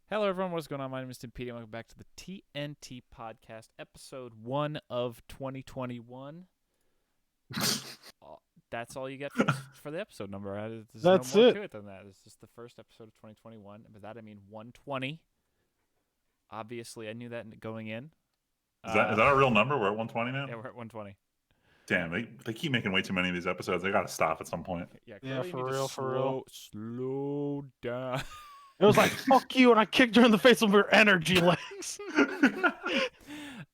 Hello, everyone. What's going on? My name is Timpedia. Welcome back to the TNT Podcast, episode 1 of 2021. Uh, That's all you get for the episode number. There's no That's more it. to it than that. It's just the first episode of 2021. And by that, I mean 120. Obviously, I knew that going in. Is that a real number? We're at 120 now? Yeah, we're at 120. Damn, they keep making way too many of these episodes. They gotta stop at some point. Yeah, Yeah, clearly you for need real, to for real. slow down. It was like, fuck you, and I kicked her in the face with her energy legs.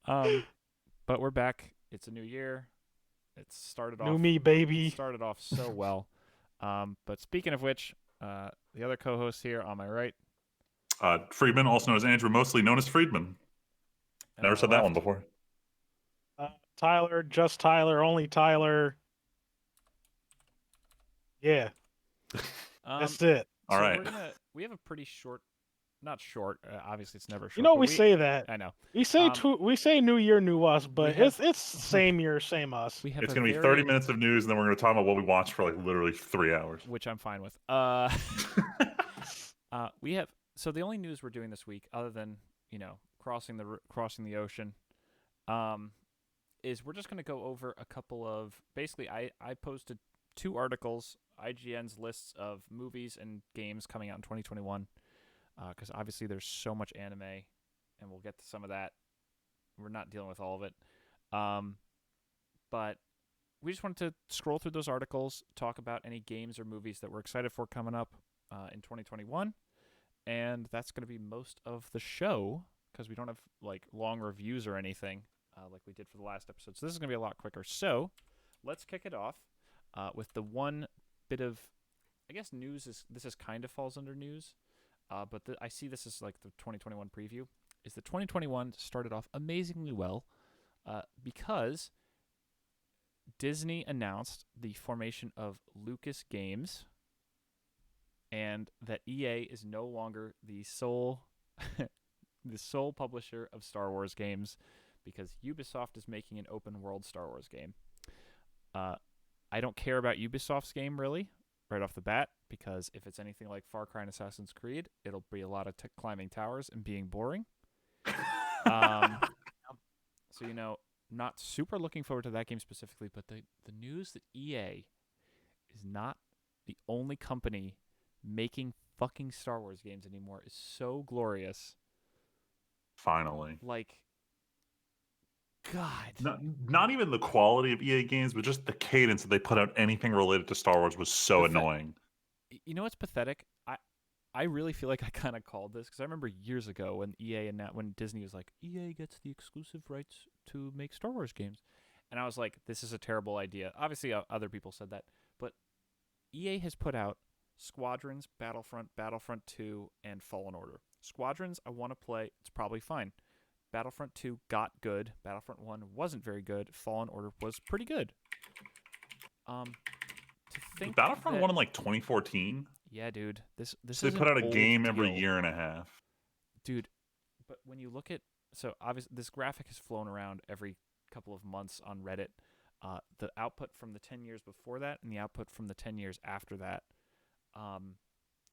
But we're back. It's a new year. It's started New off me, baby. started off so well. But speaking of which, the other co-host here on my right. Friedman, also known as Andrew, mostly known as Friedman. And Never on said my that one left. before. Tyler, just Tyler, only Tyler. Yeah, that's it. All So right. we have a pretty short, not short. Obviously, it's never short. You know, but we say that. I know. We say Um, we say New Year, new us, but have- it's same year, same us. We have It's a gonna be very, 30 minutes of news, and then we're gonna talk about what we watched for like literally 3 hours. which I'm fine with. We have so the only news we're doing this week, other than crossing the ocean, is we're just gonna go over a couple of basically I posted 2 articles, IGN's lists of movies and games coming out in 2021, because obviously there's so much anime, and we'll get to some of that. We're not dealing with all of it, but we just wanted to scroll through those articles, talk about any games or movies that we're excited for coming up in 2021. And that's going to be most of the show because we don't have like long reviews or anything like we did for the last episode. So this is going to be a lot quicker. So let's kick it off with the one bit of, I guess, news. This is kind of falls under news, but I see this as like the 2021 preview. Is the 2021 started off amazingly well because Disney announced the formation of Lucas Games, and that EA is no longer the sole the sole publisher of Star Wars games because Ubisoft is making an open world Star Wars game. I don't care about Ubisoft's game really right off the bat because if it's anything like Far Cry and Assassin's Creed, it'll be a lot of climbing towers and being boring. So not super looking forward to that game specifically, but the news that EA is not the only company making fucking Star Wars games anymore is so glorious. Finally. Like, God. Not even the quality of EA games, but just the cadence that they put out anything related to Star Wars was so annoying. You know what's pathetic? I really feel like I kind of called this because I remember years ago when when Disney was like, EA gets the exclusive rights to make Star Wars games. And I was like, this is a terrible idea. Obviously, other people said that. But EA has put out Squadrons, Battlefront 2, and Fallen Order. Squadrons, I want to play. It's probably fine. Battlefront 2 got good. Battlefront 1 wasn't very good. Fallen Order was pretty good. To think Battlefront that, 1 in like 2014. yeah, dude. This So is they put an out a old game every deal. year and a half. Dude. But when you look at obviously this graphic has flown around every couple of months on Reddit. The output from the 10 years before that and the output from the 10 years after that.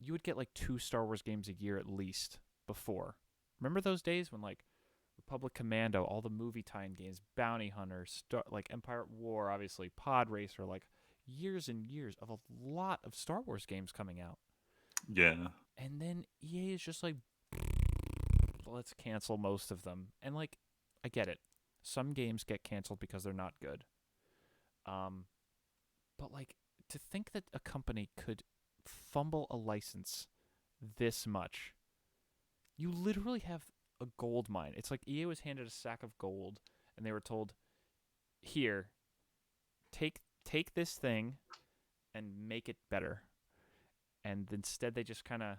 You would get like 2 Star Wars games a year at least before. Remember those days when like Republic Commando, all the movie tie-in games, Bounty Hunter, like Empire at War, obviously Pod Racer, like years and years of a lot of Star Wars games coming out. Yeah. And then EA is just like, let's cancel most of them. And like, I get it. Some games get canceled because they're not good. But like, to think that a company could fumble a license this much, you literally have a gold mine. It's like EA was handed a sack of gold, and they were told, "Here, take this thing, and make it better." And instead, they just kind of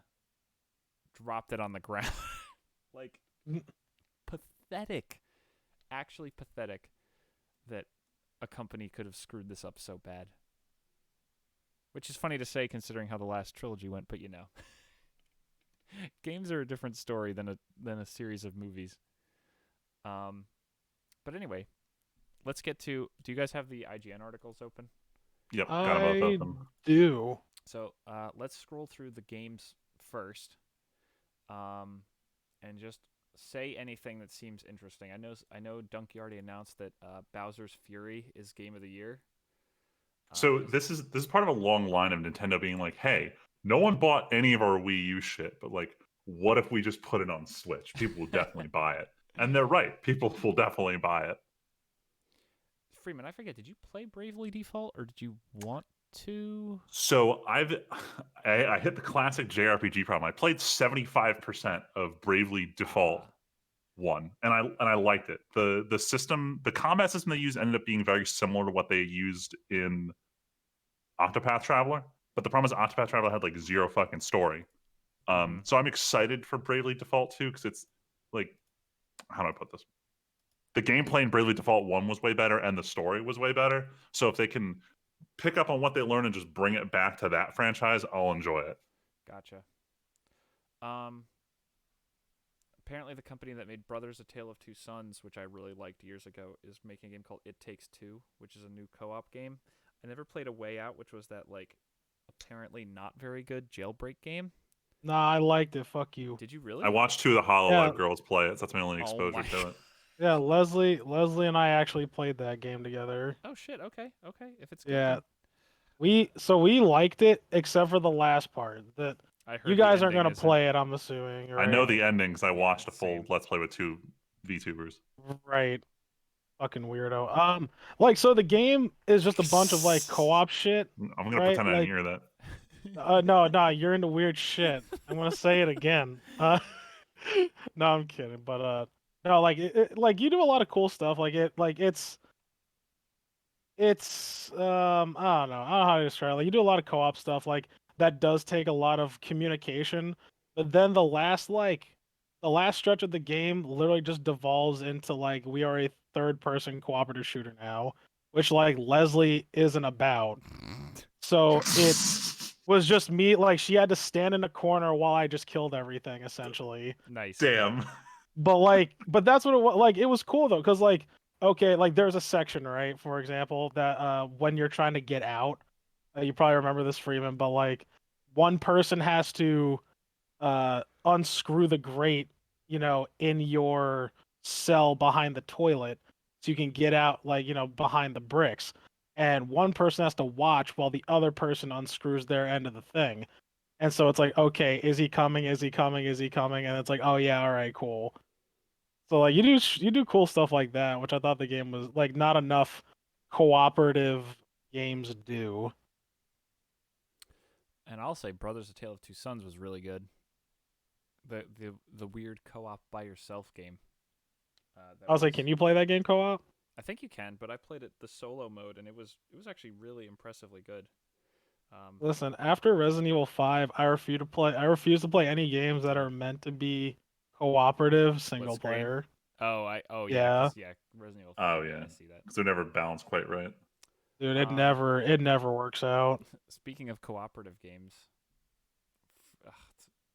dropped it on the ground, like pathetic. Actually, pathetic that a company could have screwed this up so bad. Which is funny to say considering how the last trilogy went, but games are a different story than a series of movies. But anyway, let's get to. Do you guys have the IGN articles open? Yep, got them both I open. do. So let's scroll through the games first. and just say anything that seems interesting. I know Donkey already announced that Bowser's Fury is Game of the Year. So this is part of a long line of Nintendo being like, hey, no one bought any of our Wii U shit, but like, what if we just put it on Switch? People will definitely buy it. And they're right. People will definitely buy it. Freeman, I forget. Did you play Bravely Default, or did you want to? So I hit the classic JRPG problem. I played 75% of Bravely Default 1, and I liked it. The system, the combat system they used ended up being very similar to what they used in Octopath Traveler. But the problem is Octopath Traveler had like zero fucking story. So I'm excited for Bravely Default 2 because it's like, how do I put this? The gameplay in Bravely Default 1 was way better and the story was way better. So if they can pick up on what they learned and just bring it back to that franchise, I'll enjoy it. Gotcha. Apparently the company that made Brothers: A Tale of Two Sons, which I really liked years ago, is making a game called It Takes Two, which is a new co-op game. I never played A Way Out, which was that like apparently not very good jailbreak game. Nah, I liked it. Fuck you. Did you really? I watched 2 of the Hollow Yeah. Live girls play it. So that's my only Oh exposure my to it. Yeah, Leslie and I actually played that game together. Oh shit. Okay. If it's good. Yeah. then- We liked it except for the last part. That I heard you the guys aren't ending gonna isn't- play it, I'm assuming, right? I know the ending because I Yeah, watched a full same. Let's Play with 2 VTubers. Right. Fucking weirdo. Like so the game is just a bunch of like co-op shit. I'm gonna Right, pretend I didn't like- hear that. No, you're into weird shit. I'm gonna say it again. No, I'm kidding. But no, like like you do a lot of cool stuff. Like it's I don't know how to describe it. Like, you do a lot of co-op stuff. Like that does take a lot of communication. But then the last stretch of the game literally just devolves into like we are a third person cooperative shooter now, which like Leslie isn't about. So it was just me, like she had to stand in a corner while I just killed everything essentially. Nice. Damn. But that's what it was. Like it was cool though, because like okay, like there's a section, right, for example, that when you're trying to get out, you probably remember this, Freeman, but like one person has to unscrew the grate, in your cell behind the toilet so you can get out, like, behind the bricks. And one person has to watch while the other person unscrews their end of the thing. And so it's like, okay, is he coming? Is he coming? Is he coming? And it's like, oh yeah, all right, cool. So like you do cool stuff like that, which I thought the game was like not enough cooperative games do. And I'll say Brothers: A Tale of Two Sons was really good. The weird co-op by yourself game. I was like, can you play that game co-op? I think you can, but I played it the solo mode, and it was actually really impressively good. Listen, after Resident Evil 5, I refuse to play any games that are meant to be cooperative single screen? player. Yeah, Yeah. 'cause, yeah, Resident Evil 5, Oh yeah. I see that. Because they're never balanced quite right. Dude, Um, it never works out. Speaking of cooperative games,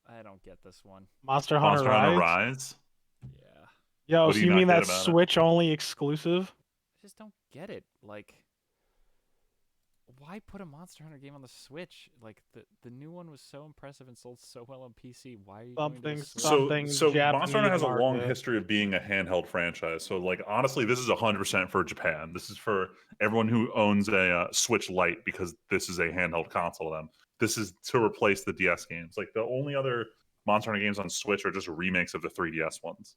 I don't get this one. Monster Hunter Monster Hunter Rise. Rise. Yeah, Yo, What so do you you not mean get that about it? Switch only exclusive? I just don't get it. Like, why put a Monster Hunter game on the Switch? Like, the new one was so impressive and sold so well on PC. Why are you going to the Switch? Something So Monster Hunter Japanese has a long market. history of being a handheld franchise. So like honestly, this is 100% for Japan. This is for everyone who owns a Switch Lite because this is a handheld console to them. This is to replace the DS games. Like the only other Monster Hunter games on Switch are just remakes of the 3DS ones.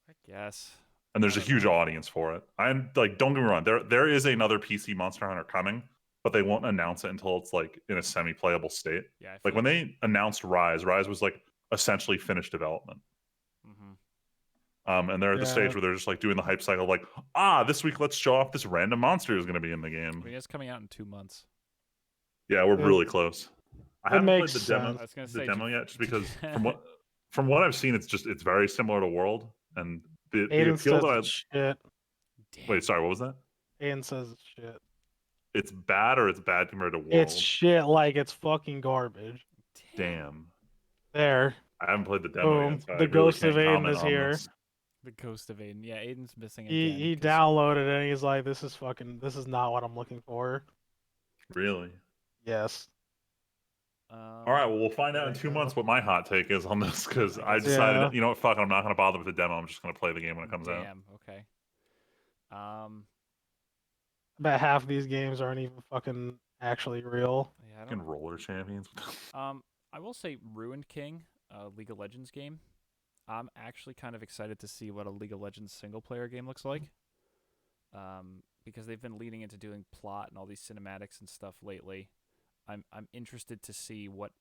I guess. And there's I a don't huge know. audience for it. I'm like, don't get me wrong, there is another PC Monster Hunter coming, but they won't announce it until it's like in a semi-playable state. Yeah, I feel Like when they announced Rise was like essentially finished development. And they're at the stage where they're just like doing the hype cycle, like, this week let's show off this random monster who's going to be in the game. I mean, it's coming out in 2 months. Yeah, we're really close. I haven't played makes the demo, sense. I was gonna say, demo yet, just because from what I've seen, it's very similar to World, and the Aiden appeal says that it's shit. Damn. wait, sorry, what was that? Aiden says it's shit. It's bad or it's bad compared to World? It's shit, like it's fucking garbage. Damn. There. I haven't played the demo Boom. yet, so I The really ghost can't of Aiden comment is on here. this. The Ghost of Aiden. Yeah, Aiden's missing again. He 'cause- downloaded it and he's like, this is not what I'm looking for. Really? Yes. All right, well, we'll find out in 2 months what my hot take is on this because I guess decided, Yeah. you know what, fuck it, I'm not going to bother with the demo. I'm just going to play the game when it comes out. Damn. Okay. About half of these games aren't even fucking actually real. Yeah, I Fucking don't. roller champions. I will say Ruined King, League of Legends game. I'm actually kind of excited to see what a League of Legends single player game looks like. Because they've been leading into doing plot and all these cinematics and stuff lately. I'm interested to see what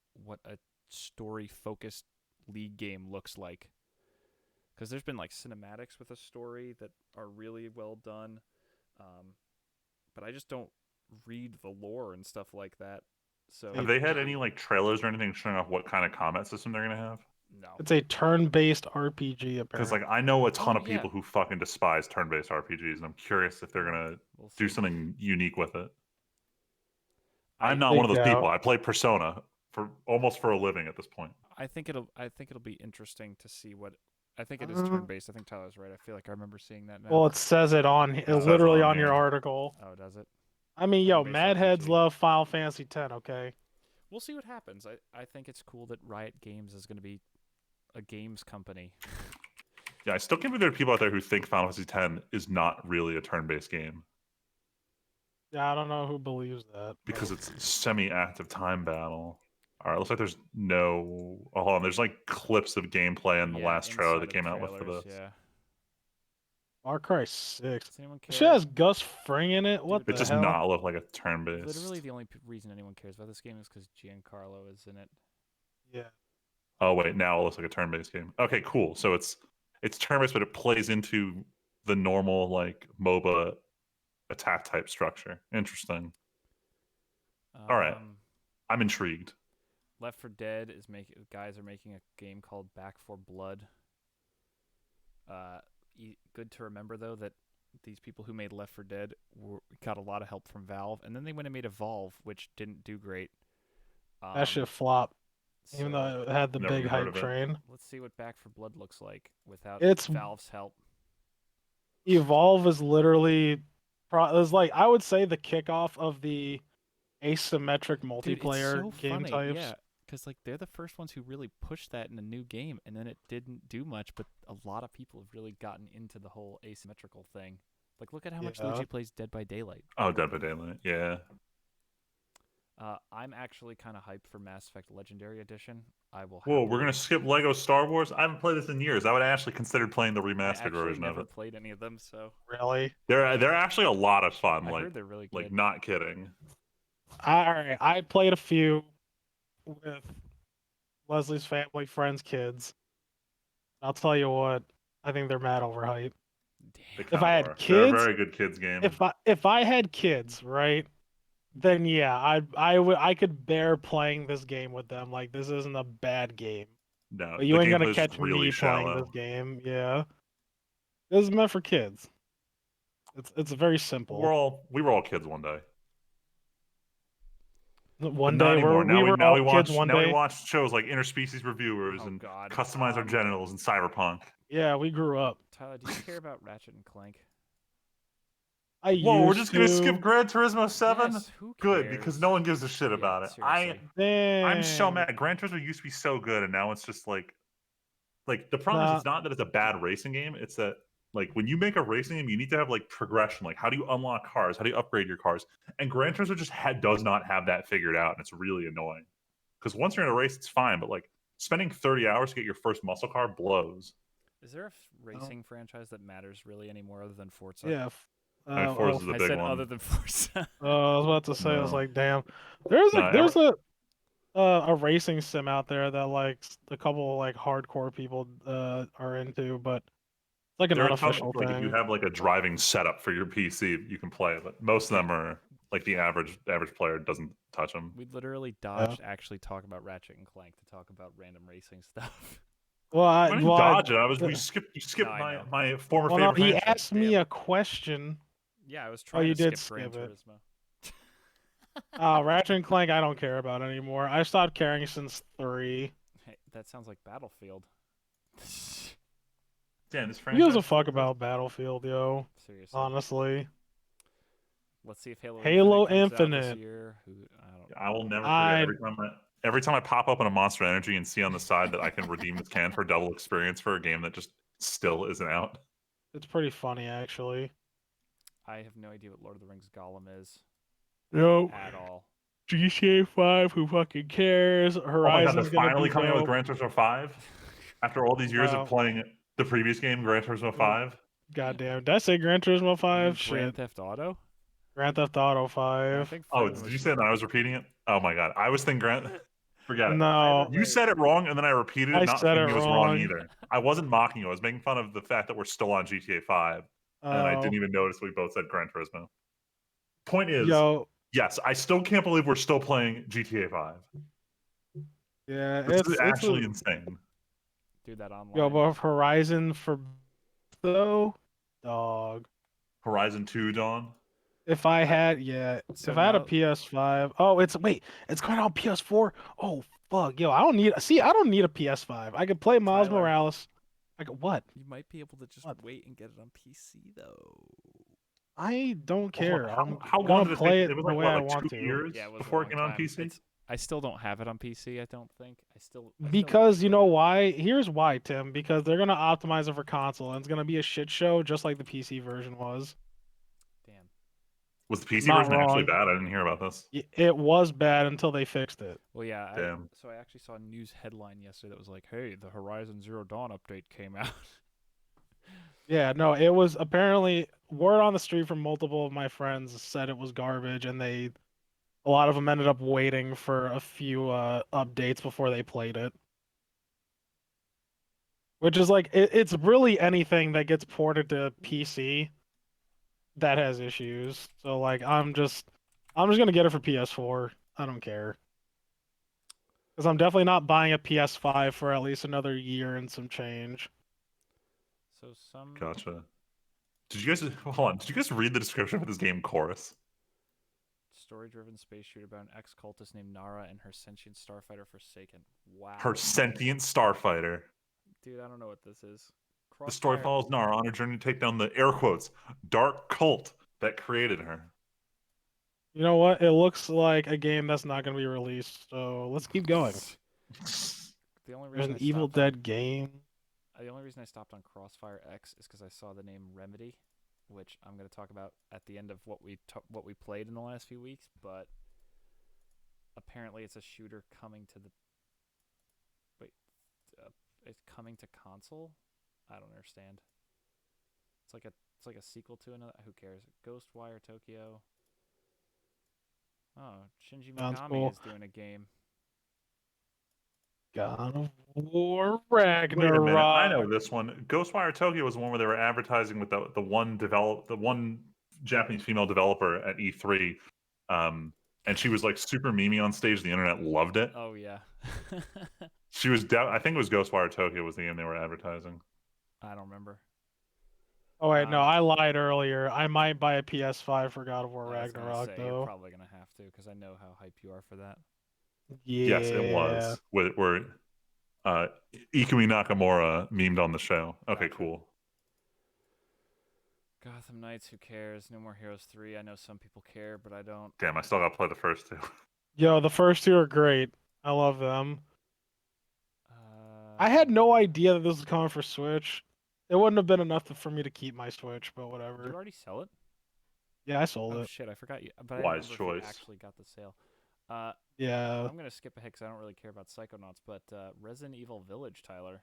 a story focused League game looks like. Because there's been like cinematics with a story that are really well done, but I just don't read the lore and stuff like that. So Have they had any like trailers or anything showing off what kind of combat system they're going to have? no. It's a turn-based RPG Because apparently. like I know a ton of yeah. people who fucking despise turn-based RPGs, and I'm curious if they're gonna We'll do see. something unique with it. I- I'm not Big one of those people. doubt. I play Persona for almost for a living at this point. I think it'll be interesting to see what. I think it is Uh, turn based. I think Tyler's right. I feel like I remember seeing that now. Well, it says it on says it literally on on your here. article. Oh, does it? I mean, yo, Turn-based Mad Heads RPG. love Final Fantasy X. Okay. We'll see what happens. I think it's cool that Riot Games is going to be a games company. Yeah, I still can't believe there are people out there who think Final Fantasy X is not really a turn-based game Yeah, I don't know who believes that. because but- it's semi-active time battle. All right, looks like there's no. Oh, hold on. There's like clips of gameplay in the last trailer that inside came of out with for trailers, this. yeah. Far Cry 6. Does anyone This care? shit has Gus Fring in it. What It the does hell? not look like a turn-based. Literally, the only reason anyone cares about this game is because Giancarlo is in it. Yeah. Oh wait, now it looks like a turn-based game. Okay, cool. So it's turn-based, but it plays into the normal like MOBA attack type structure. Interesting. All right. I'm intrigued. Left 4 Dead is guys are making a game called Back 4 Blood. Good to remember though that these people who made Left 4 Dead got a lot of help from Valve, and then they went and made Evolve, which didn't do great. That shit flopped. Even so though it had the Never big even heard hype of it. train. let's see what Back 4 Blood looks like without It's- Valve's help. Evolve is literally is like I would say the kickoff of the asymmetric Dude, multiplayer it's so game funny, types. yeah, because like they're the first ones who really pushed that in a new game, and then it didn't do much. But a lot of people have really gotten into the whole asymmetrical thing. Like, look at how much Yeah. Luigi plays Dead by Daylight. Oh, Dead by Daylight. Yeah. I'm actually kind of hyped for Mass Effect Legendary Edition. I will. Whoa, we're happily- gonna skip Lego Star Wars. I haven't played this in years. I would actually consider playing the I remastered actually version of never it. played any of them, so Really? They're actually a lot of fun. I Like heard they're really good. like not kidding. Alright, I played a few with Leslie's family, friends, kids. I'll tell you what, I think they're mad overhyped. They Damn. kinda I had are. They're a kids, very good kids game. If I had kids, right, then yeah, I could bear playing this game with them. Like this isn't a bad game. No, But you the ain't gonna gameplay's just catch really me playing shallow. this game. Yeah. This is meant for kids. It's very simple. We were all kids one day. One But not day anymore. we were all kids one Now we day. watch shows like Interspecies Reviewers Oh, and God. Customize Our Genitals and Cyberpunk. Yeah, we grew up. Tyler, do you care about Ratchet and Clank? I Whoa, we're used just gonna to. skip Gran Turismo 7? Yes, who Good, cares? because no one gives a shit Yeah, about it. seriously. I'm so Dang. mad. Gran Turismo used to be so good, and now it's just like the problem is Nah. it's not that it's a bad racing game. It's that like when you make a racing game, you need to have like progression. Like how do you unlock cars? How do you upgrade your cars? And Gran Turismo just does not have that figured out, and it's really annoying. Because once you're in a race, it's fine, but like spending 30 hours to get your first muscle car blows. Is there a racing franchise that matters really anymore other than Forza? Yeah. I mean, Forza's the I big said one. other than Forza. I was about to say, I was No. like, damn. There's No, a racing sim out there that like a couple like hardcore people are into, but it's like an There are tons unofficial of, like if you thing. have like a driving setup for your PC, you can play. But most of them are like the average player doesn't touch them. We literally dodged actually talk about Ratchet and Clank to talk about random racing stuff. Well, I didn't dodge it. uh, You skipped No, I know. my former well, no, favorite he franchise. asked me a question. Yeah, I was trying you to did skip Gran skip it. Turismo. Ratchet and Clank, I don't care about anymore. I stopped caring since 3. Hey, that sounds like Battlefield. Damn, this Who franchise. gives a fuck about Battlefield, yo? Seriously. Honestly. Let's see if Halo Halo Infinite comes out Infinite. this year. I don't I will never I- forget every time every time I pop up on a Monster Energy and see on the side that I can redeem this can for double experience for a game that just still isn't out. It's pretty funny, actually. I have no idea what Lord of the Rings Gollum is No. at all. GTA 5, who fucking cares? Oh my god, Horizon's they're gonna finally be coming out with dope. Gran Turismo 5 after all these years of Wow. playing the previous game, Gran Turismo 5. Goddamn. Did I say Gran Turismo You mean 5? Grand Shit. Theft Auto? Grand Theft Auto Yeah, I 5. think Oh, Fredman did was you just say that I was repeating it? Oh my god, I was thinking Forget it. No, Either You way, said it wrong, and then I repeated it, I not said it thinking it was wrong wrong. either. I wasn't mocking you. I was making fun of the fact that we're still on GTA 5, and then I didn't Oh, even notice we both said Gran Turismo. Point is, yo, yes, I still can't believe we're still playing GTA 5. yeah, This is it's a actually insane. do that online. yo, but Horizon for though, dog. Horizon 2 Dawn. If I had, yeah, So if I had a now- PS5, oh, it's coming out on PS4. Oh fuck, yo, I don't need a PS5. I could play Miles Tyler. Morales. I could what? You might be able to just What? wait and get it on PC though. I don't care. How I'm long gonna did it play take? it It was the like way what, I like want 2 to. years Yeah, it was before a it came long out on time. PC? I still don't have it on PC. I don't think. I still Because wanna you play know it. why? Here's why, Tim. Because they're gonna optimize it for console, and it's gonna be a shit show, just like the PC version was. Damn. Was the PC Not version actually wrong. bad? I didn't hear about this. It was bad until they fixed it. Well, yeah. Damn. So I actually saw a news headline yesterday that was like, "Hey, the Horizon Zero Dawn update came out." Yeah, no, it was apparently word on the street from multiple of my friends said it was garbage, and a lot of them ended up waiting for a few updates before they played it. Which is like it's really anything that gets ported to PC that has issues. So like I'm just gonna get it for PS4. I don't care. Because I'm definitely not buying a PS5 for at least another year and some change. So some Gotcha. Did you guys hold on? Did you guys read the description for this game, Chorus? story-driven space shooter about an ex-cultist named Nara and her sentient starfighter Forsaken. Wow. Her sentient starfighter. Dude, I don't know what this is. The story Crossfire. follows Nara on her journey to take down the air quotes dark cult that created her. You know what? It looks like a game that's not going to be released. So let's keep going. The only There's reason an I Evil stopped on- Dead game. The only reason I stopped on Crossfire X is because I saw the name Remedy, which I'm going to talk about at the end of what we played in the last few weeks. But apparently, it's a shooter coming to the. Wait, it's coming to console. I don't understand. It's like a sequel to another. Who cares? Ghostwire Tokyo. Oh, Shinji Sounds Mikami cool. is doing a game. God of War Wait a minute, I Ragnarok. know this one. Ghostwire Tokyo was the one where they were advertising with the one Japanese female developer at E3, and she was like super memey on stage. The internet loved it. Oh yeah. She was I think it was Ghostwire Tokyo was the game they were advertising. I don't remember. Oh wait, no, Um, I lied earlier. I might buy a PS5 for God of War I was gonna Ragnarok say, you're though. probably gonna have to because I know how hype you are for that. Yeah. Yes, it was. Where Ikumi Nakamura memed on the show. Okay, Gotcha. cool. Gotham Knights, who cares? No More Heroes 3. I know some people care, but I don't. Damn, I still gotta play the first two. Yo, the first two are great. I love them. I Uh, had no idea that this was coming for Switch. It wouldn't have been enough for me to keep my Switch, but Did you whatever. already sell it? Yeah, I sold Oh it. shit, I forgot you. But I Wise didn't remember if you choice. actually got the sale. Uh, Yeah. I'm gonna skip ahead because I don't really care about Psychonauts. But Resident Evil Village, Tyler.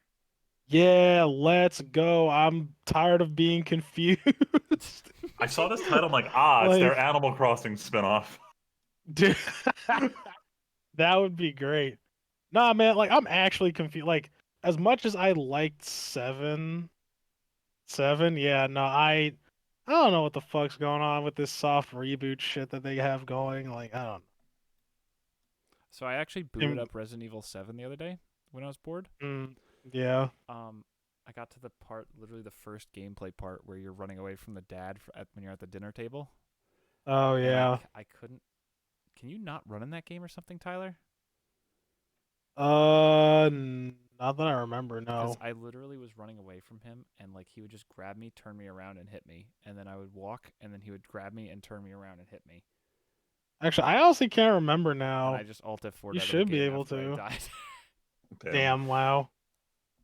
Yeah, let's go. I'm tired of being confused. I saw this title, I'm like, it's their Like- Animal Crossing spinoff. Dude, that would be great. Nah, man, like I'm actually confused. Like, as much as I liked seven, yeah, no, I don't know what the fuck's going on with this soft reboot shit that they have going. Like, I don't So I actually booted Mm. up Resident Evil 7 the other day when I was bored. yeah. I got to the part, literally the first gameplay part, where you're running away from the dad when you're at the dinner table. Oh And yeah. I couldn't. Can you not run in that game or something, Tyler? Not that I remember. Because No. I literally was running away from him, and like he would just grab me, turn me around, and hit me, and then I would walk, and then he would grab me and turn me around and hit me. Actually, I honestly can't remember And now. I just alt F4 You out of the should be game able after I to. died. Damn, wow.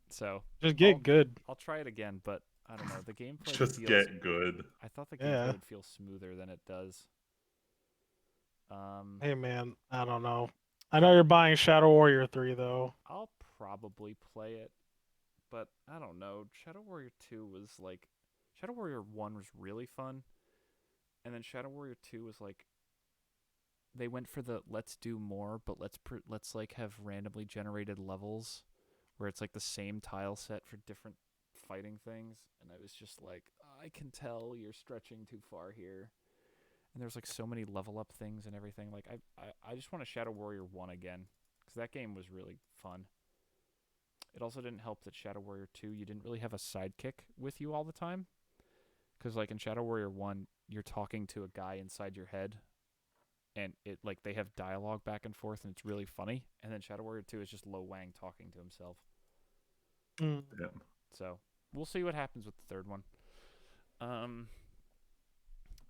So Just get good. I'll try it again, but I don't know. The gameplay Just feels. get good. I thought the Yeah. gameplay would feel smoother than it does. Hey man, I don't know. I know you're buying Shadow Warrior 3 though. I'll probably play it, but I don't know. Shadow Warrior 2 was like. Shadow Warrior 1 was really fun, and then Shadow Warrior 2 was like. They went for the let's do more, but let's like have randomly generated levels where it's like the same tile set for different fighting things, and I was just like, I can tell you're stretching too far here. And there's like so many level up things and everything. Like I just want a Shadow Warrior 1 again, because that game was really fun. It also didn't help that Shadow Warrior 2, you didn't really have a sidekick with you all the time, because like in Shadow Warrior 1, you're talking to a guy inside your head, and it like they have dialogue back and forth, and it's really funny. And then Shadow Warrior 2 is just Lo Wang talking to himself. Yeah. So we'll see what happens with the third one.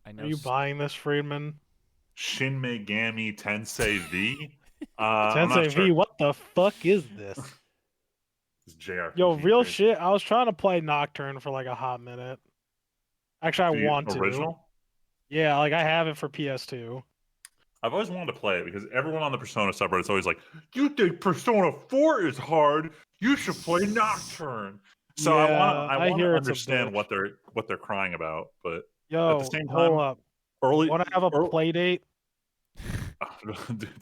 I know. Are you buying this, Friedman? Shin Megami Tensei V. I'm Tensei not sure. V, what the fuck is this? It's JRPG. Yo, real crazy. shit. I was trying to play Nocturne for like a hot minute. Actually, I The want to. original? Yeah, like I have it for PS2. I've always wanted to play it because everyone on the Persona subreddit is always like, "You think Persona 4 is hard? You should play Nocturne." So I Yeah, I want to hear it's a understand bitch. what they're crying about, but at the Yo, same hold time, up. early, Want to have a play date?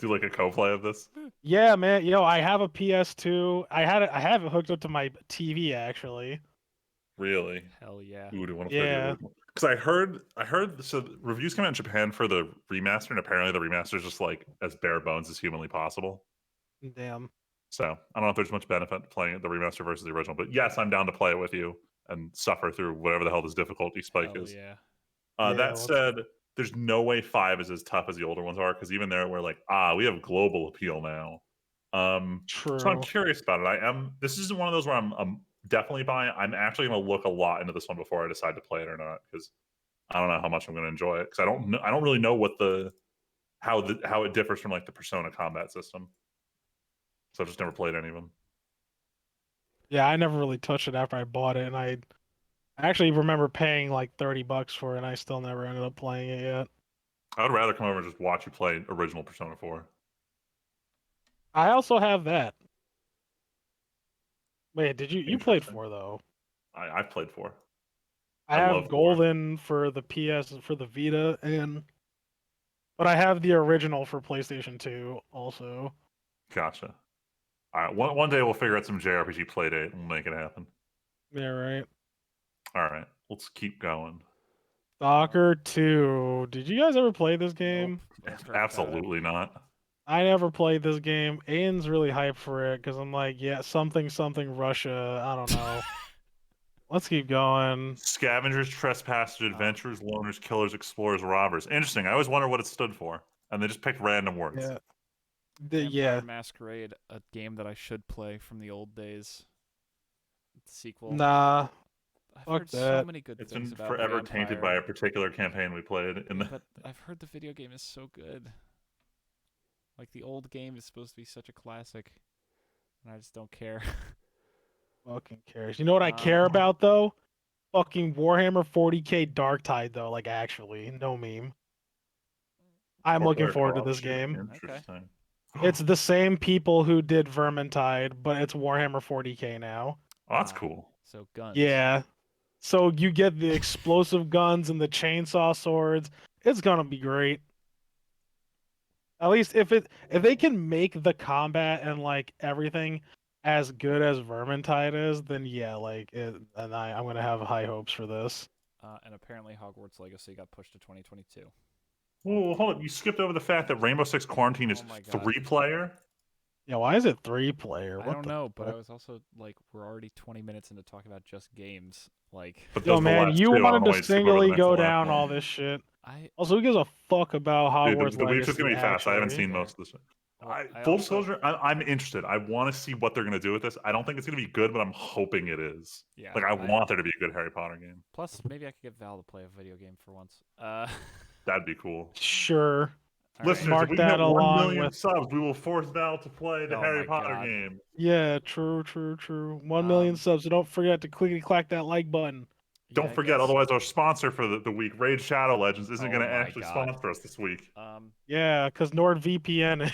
do like a co-play of this. Yeah, man. Yo, I have a PS2. I have it hooked up to my TV actually. Really? Hell yeah. Ooh, do you want to play the Yeah. original? Because I heard. So reviews came out in Japan for the remaster, and apparently the remaster is just like as bare bones as humanly possible. Damn. So I don't know if there's much benefit to playing the remaster versus the original, but yes, I'm down to play it with you and suffer through whatever the hell this difficulty spike Hell is. yeah. Yeah, That said, there's no way 5 is as tough as the older ones are, because even there we're like, we have global appeal now. So I'm True. curious about it. This isn't one of those where I'm definitely buying. I'm actually going to look a lot into this one before I decide to play it or not, because I don't know how much I'm going to enjoy it, because I don't really know how it differs from like the Persona combat system. So I've just never played any of them. Yeah, I never really touched it after I bought it, and I actually remember paying like $30 for it, and I still never ended up playing it yet. I would rather come over and just watch you play original Persona 4. I also have that. Wait, did you played Interesting. 4 though? I've played 4. I I have love 4. Golden for the PS for the Vita, but I have the original for PlayStation 2 also. Gotcha. All right, one day we'll figure out some JRPG playdate and we'll make it happen. Yeah, right. All right, let's keep going. Stalker 2. Did you guys ever play this game? Nope. I've heard about it. Absolutely not. I never played this game. Aiden's really hyped for it because I'm like, yeah, something Russia. I don't know. Let's keep going. Scavengers, trespassers, adventurers, loners, killers, explorers, robbers. Interesting. I always wonder what it stood for, and they just picked random words. Yeah. Vampire Masquerade, a game that I should play from the old days. Sequel. Nah. I've fuck heard that. so many good It's things been about forever Vampire. tainted by a particular campaign we played. But I've heard the video game is so good. Like the old game is supposed to be such a classic, and I just don't care. Fucking cares. You know what I care about though? Fucking Warhammer 40k Darktide though. Like actually, no meme. I'm looking forward to this game. Interesting. It's the same people who did Vermintide, but it's Warhammer 40k now. Oh, that's cool. So guns. Yeah. So you get the explosive guns and the chainsaw swords. It's gonna be great. At least if they can make the combat and like everything as good as Vermintide is, then yeah, like and I'm gonna have high hopes for this. And apparently Hogwarts Legacy got pushed to 2022. Whoa, hold up! You skipped over the fact that Rainbow Six Quarantine is 3-player. Yeah, why is it 3-player? I don't know, but I was also like, we're already 20 minutes into talking about just games. Like, yo, man, you wanted to singly go down all this shit. Also, who gives a fuck about Hogwarts Dude, the Weeb's just gonna be fast. I haven't actually? seen most of this. Well, Full disclosure, I'm interested. I want to see what they're gonna do with this. I don't think it's gonna be good, but I'm hoping it is. Yeah, like I want there to be a good Harry Potter game. Plus, maybe I could get Val to play a video game for once. That'd be cool. Sure. All right. Listeners, Mark if we that hit 1 along million with- subs, we will force Val to play the Oh Harry my Potter God. game. Yeah, true. 1 million subs. So don't forget to clickety clack that like button. Don't Yeah, I forget, guess. otherwise our sponsor for the week, Raid Shadow Legends, isn't Oh going to my actually God. sponsor us this week. Yeah, because NordVPN.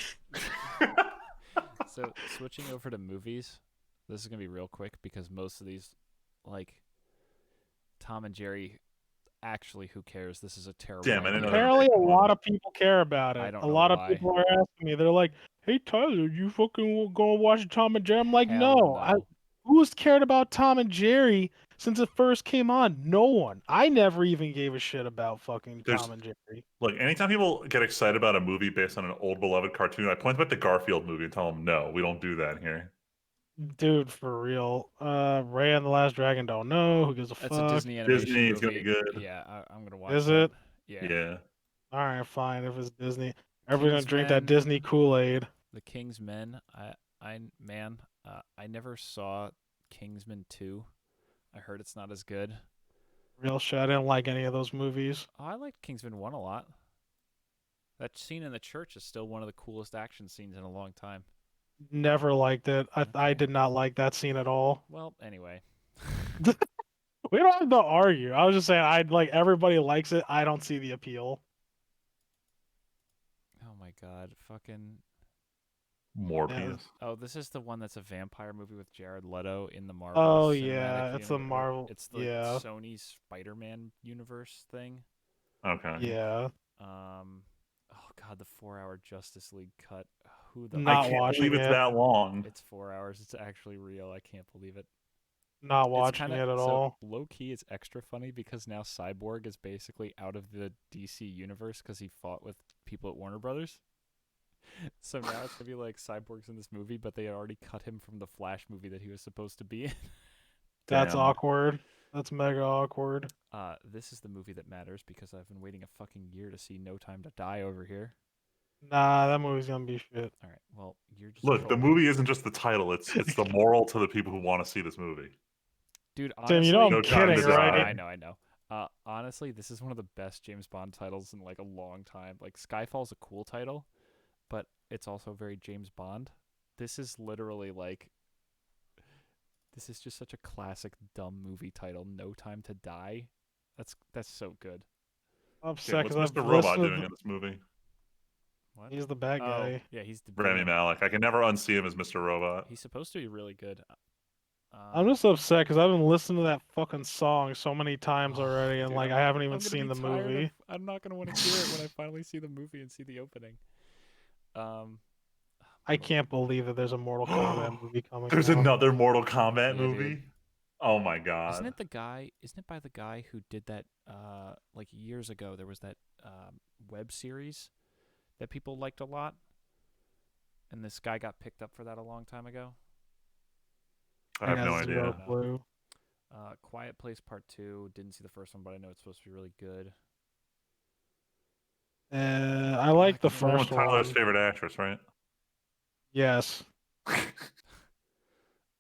So switching over to movies, this is gonna be real quick because most of these, like Tom and Jerry, actually, who cares? This is a terrible Damn, I didn't know idea. they were Apparently, a making one. lot of people care about it. I don't A know lot of why. people are asking me. They're like, "Hey, Tyler, you fucking gonna watch Tom and Jerry?" I'm like, Hell no. Who's cared about Tom and Jerry since it first came on? No one. I never even gave a shit about fucking There's- Tom and Jerry. Look, anytime people get excited about a movie based on an old beloved cartoon, I point them at the Garfield movie and tell them, no, we don't do that here. Dude, for real. Ray and the Last Dragon don't know. Who gives a That's fuck? a Disney animation Disney, it's movie. gonna be good. Yeah, I'm gonna watch Is that. it? Yeah. Yeah. All right, fine. If it's Disney, everybody's gonna drink that Kingsman. Disney Kool-Aid. The Kingsmen. I never saw Kingsman 2. I heard it's not as good. Real shit. I didn't like any of those movies. Oh, I liked Kingsman 1 a lot. That scene in the church is still one of the coolest action scenes in a long time. Never liked it. I Okay. did not like that scene at all. Well, anyway. We don't have to argue. I was just saying, I'd like everybody likes it. I don't see the appeal. Oh my God, fucking. Morbius. Oh, this is the one that's a vampire movie with Jared Leto in the Marvel. Oh Cinematic yeah, it's the Universe. Marvel. It's the Yeah, Sony Spider-Man universe thing. Okay. yeah. Oh God, the 4-hour Justice League cut. Who the? Not I can't watching believe it's it. that long. It's 4 hours. It's actually real. I can't believe it. Not It's watching kinda, it at so all. low key, it's extra funny because now Cyborg is basically out of the DC universe because he fought with people at Warner Brothers. So now it's gonna be like Cyborg's in this movie, but they already cut him from the Flash movie that he was supposed to be in. That's Damn. awkward. That's mega awkward. This is the movie that matters because I've been waiting a fucking year to see No Time to Die over here. Nah, that movie's gonna be shit. All right, well, you're just Look, the trolling. movie isn't just the title; it's the moral to the people who want to see this movie. Dude, Tim, honestly, you know I'm No Time to kidding, Die. right? I know. Honestly, this is one of the best James Bond titles in like a long time. Like Skyfall's a cool title, but it's also very James Bond. This is literally like this is just such a classic dumb movie title. No Time to Die. That's so good. I'm Okay, upset what's because Mr. I've Robot listened. doing in this movie? What? He's the bad guy. Yeah, he's the Rami villain. Malek. I can never unsee him as Mr. Robot. He's supposed to be really good. I'm just upset because I've been listening to that fucking song so many times already, and Dude, like I'm I haven't gonna even seen be the tired of- movie. I'm not gonna want to hear it when I finally see the movie and see the opening. I can't believe that there's a Mortal Kombat movie coming. There's out. another Mortal Kombat Yeah, movie. dude. Oh my god! Isn't it the guy? Isn't it by the guy who did that? Like years ago, there was that web series that people liked a lot, and this guy got picked up for that a long time ago. I have no zero idea. clue. Quiet Place Part 2. Didn't see the first one, but I know it's supposed to be really good. I like the can't The one with first one. Tyler's favorite actress, right? Yes.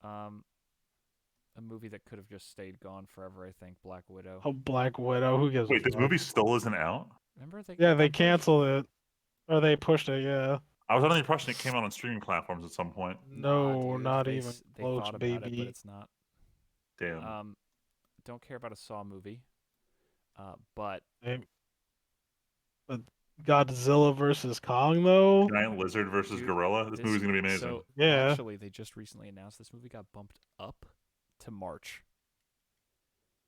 A movie that could have just stayed gone forever. I think Black Widow. Oh, Black Widow. Who gives Wait, a this fuck? movie still isn't out? Remember they? Yeah, got they pushed? canceled it, or they pushed it. Yeah. I was under the impression it came out on streaming platforms at some point. No, dude, not they even they close, thought about it, but baby. it's not. Damn. Don't care about a Saw movie. But But Godzilla versus Kong, though. Giant lizard versus dude, gorilla. This movie's gonna be amazing. So Yeah. actually, they just recently announced this movie got bumped up to March.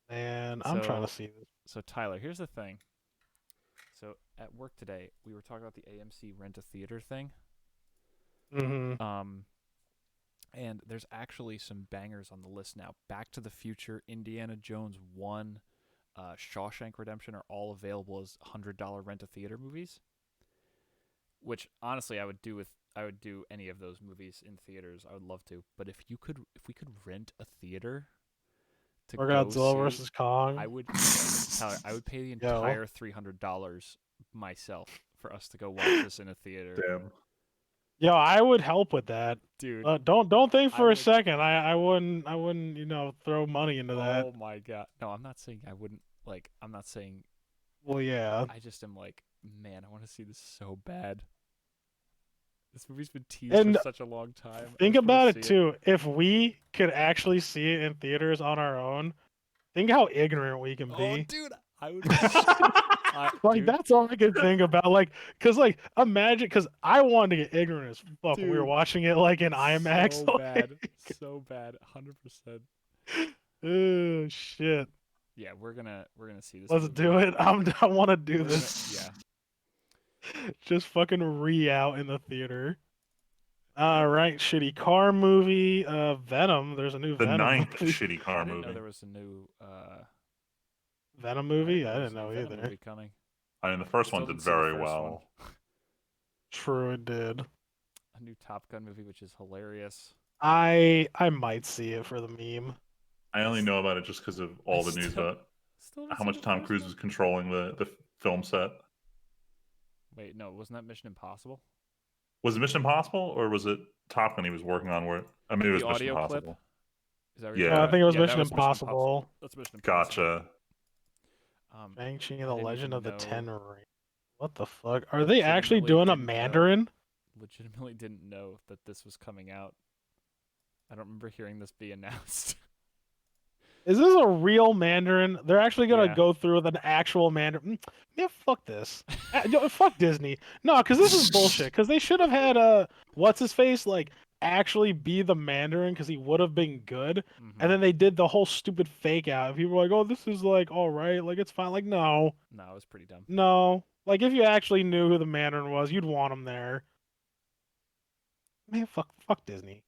Man, I'm trying to So- see this. So Tyler, here's the thing. So at work today, we were talking about the AMC Rent a Theater thing. Mm-hmm. And there's actually some bangers on the list now. Back to the Future, Indiana Jones 1, Shawshank Redemption are all available as $100 rent a theater movies. Which honestly I would do any of those movies in theaters. I would love to. But if we could rent a theater to Or go Godzilla see, versus Kong. I would Tyler, I would pay the entire $300 myself for us to go watch this in a theater. Damn. Yo, I would help with that. Dude. Don't think I for a would- second. I wouldn't throw money into that. Oh my god. No, I'm not saying I wouldn't I'm not saying Well, yeah. I just am like Man, I want to see this so bad. This movie's been teased And for such a long time. I think just wanna about see it too. If we could actually see it in theaters on our own, think how ignorant we can Oh, be. dude, I would. Like Dude, that's all I could think about. Like, cause like imagine, cause I wanted to get ignorant as fuck when we were Dude, watching it like in IMAX. so bad, so bad, 100%. Oh shit! Yeah, we're gonna see this. Let's movie. do it. I want to do We're gonna, this. yeah. Just fucking out in the theater. All right, shitty car movie. Venom. There's a new The Venom ninth movie. shitty I car didn't know movie. there was a new. Venom I movie. didn't I know there was didn't a new know Venom either. movie coming. I mean, the first Still one did didn't see the very first one. well. True, it did. A new Top Gun movie, which is hilarious. I might see it for the meme. I only know about it just because of all the news still- about Still haven't how seen much the Tom first Cruise one? was controlling the film set. Wait, no, wasn't that Mission Impossible? Was it Mission Impossible or was it Top Gun he was working on? Where I mean, it was The Mission audio clip? Impossible. Is that what Yeah. you're I talking think it was about? Yeah, Mission that was Impossible. That's Mission Impossible. Gotcha. Shang-Chi and I the didn't Legend even of the know- Ten Rings. What the fuck? Are they actually Legitimately doing a didn't know. Mandarin? Legitimately didn't know that this was coming out. I don't remember hearing this be announced. Is this a real Mandarin? They're actually gonna Yeah. go through with an actual Mandarin. Yeah, fuck this. Fuck Disney. No, because this is bullshit. Because they should have had what's his face like actually be the Mandarin because he would have been good. Mhm. And then they did the whole stupid fake out. And people were like, "Oh, this is like all right, like it's fine." Like, no, No, it was pretty dumb. no. Like if you actually knew who the Mandarin was, you'd want him there. Man, fuck Disney.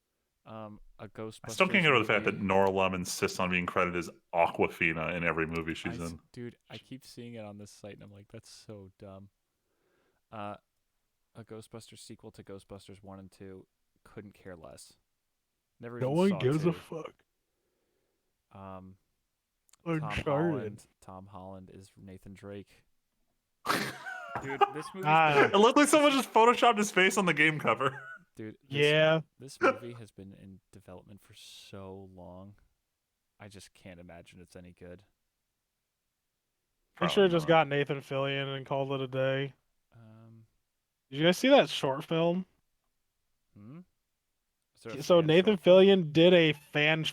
A Ghostbusters. I still can't get over the fact movie. that Nora Lum insists on being credited as Aquafina in every movie she's in. Dude, I keep seeing it on this site and I'm like, that's so dumb. A Ghostbusters sequel to Ghostbusters 1 and 2. Couldn't care less. Never No even one saw gives two. a fuck. Tom Uncharted. Holland is Nathan Drake. Dude, this movie. Ah, It looked like someone just photoshopped his face on the game cover. Dude, yeah. this movie has been in development for so long. I just can't imagine it's any good. I should have just Probably not. got Nathan Fillion and called it a day. Um, Did you guys see that short film? hmm? Is there a So fan Nathan short film? Fillion did a fan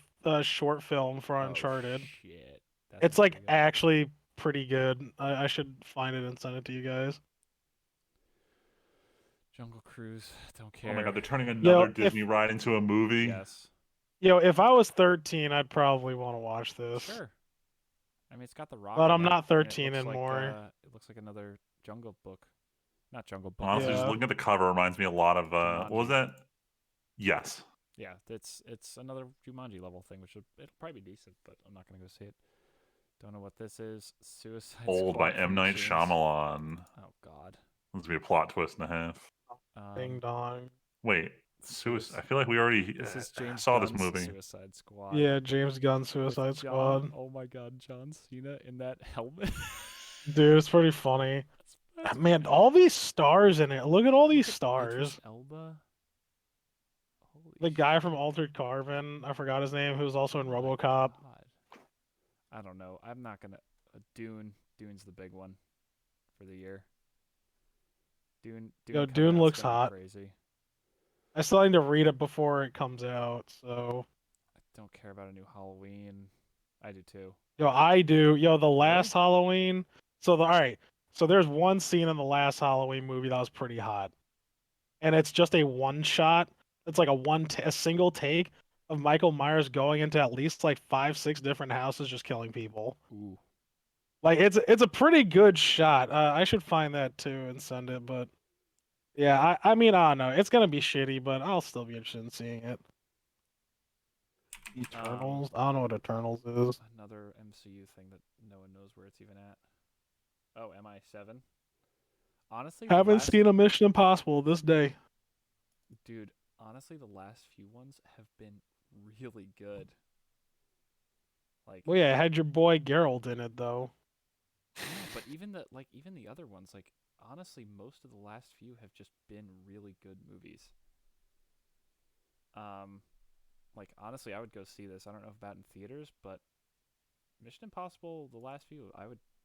short film for Oh, Uncharted. shit. That's It's not like very good. actually pretty good. I should find it and send it to you guys. Jungle Cruise. Don't care. Oh my god, they're turning another if- Disney ride into a movie. Yes. If I was 13, I'd probably want to watch this. Sure. I mean, it's got the Rock. But in I'm it, not and 13 it looks anymore. It looks like another Jungle Book. Not Jungle Book. Honestly, just Yeah. looking at the cover reminds me a lot of what was Jumanji. that? Yes. Yeah, it's another Jumanji level thing, which it'll probably be decent, but I'm not gonna go see it. Don't know what this is. Suicide Old by Squad M. from Night James- Shyamalan. Oh God. This will be a plot twist and a half. Ding dong. Wait, Suicide. I feel like we already This is James saw Gunn's this movie. Suicide Squad. Yeah, James Gunn with Suicide John- Squad. Oh my God, John Cena in that helmet. Dude, it's pretty funny. That's Man, all these stars in it. Look at all these Look at stars. Idris Elba. Holy The guy shit. from Altered Carbon, I forgot his name, who was also in Oh my RoboCop. God. I don't know. I'm not gonna. Dune's the big one for the year. Dune. Yo, coming Dune out's looks gonna be hot. Crazy. I still need to read it before it comes out, so I don't care about a new Halloween. I do too. I do. The last Halloween. All right. So there's one scene in the last Halloween movie that was pretty hot, and it's just a one shot. It's like a single take of Michael Myers going into at least like 5, 6 different houses just killing people. Ooh. Like it's a pretty good shot. I should find that too and send it, but yeah, I mean I don't know. It's gonna be shitty, but I'll still be interested in seeing it. Eternals. I don't know what Eternals is. Another MCU thing that no one knows where it's even at. Oh, MI7. Honestly, the Haven't last- seen a Mission Impossible this day. Dude, honestly, the last few ones have been really good. Like, Well, yeah, it had your boy Geralt in it though. yeah, but even the other ones, like honestly, most of the last few have just been really good movies. Like honestly, I would go see this. I don't know about in theaters, but Mission Impossible, the last few,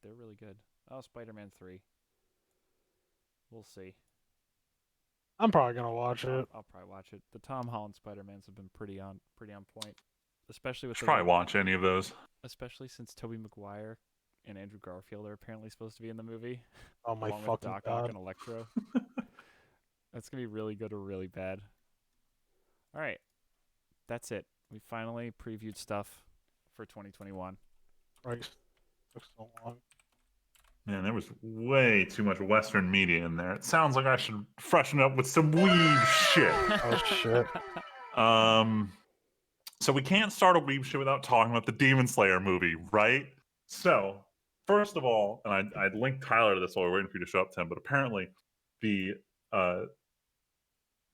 they're really good. Oh, Spider-Man 3. We'll see. I'm probably gonna watch it. I'll probably watch it. The Tom Holland Spider-Mans have been pretty on point, especially with Should the probably watch any of those. especially since Tobey Maguire and Andrew Garfield are apparently supposed to be in the movie, Oh my along with fucking Doc Ock god! and Electro. That's gonna be really good or really bad. All right, that's it. We finally previewed stuff for 2021. Christ, took so long. Man, there was way too much Western media in there. It sounds like I should freshen up with some weeb shit. Oh shit! So we can't start a weeb shit without talking about the Demon Slayer movie, right? So, first of all, and I linked Tyler to this while we were waiting for you to show up, Tim, but apparently the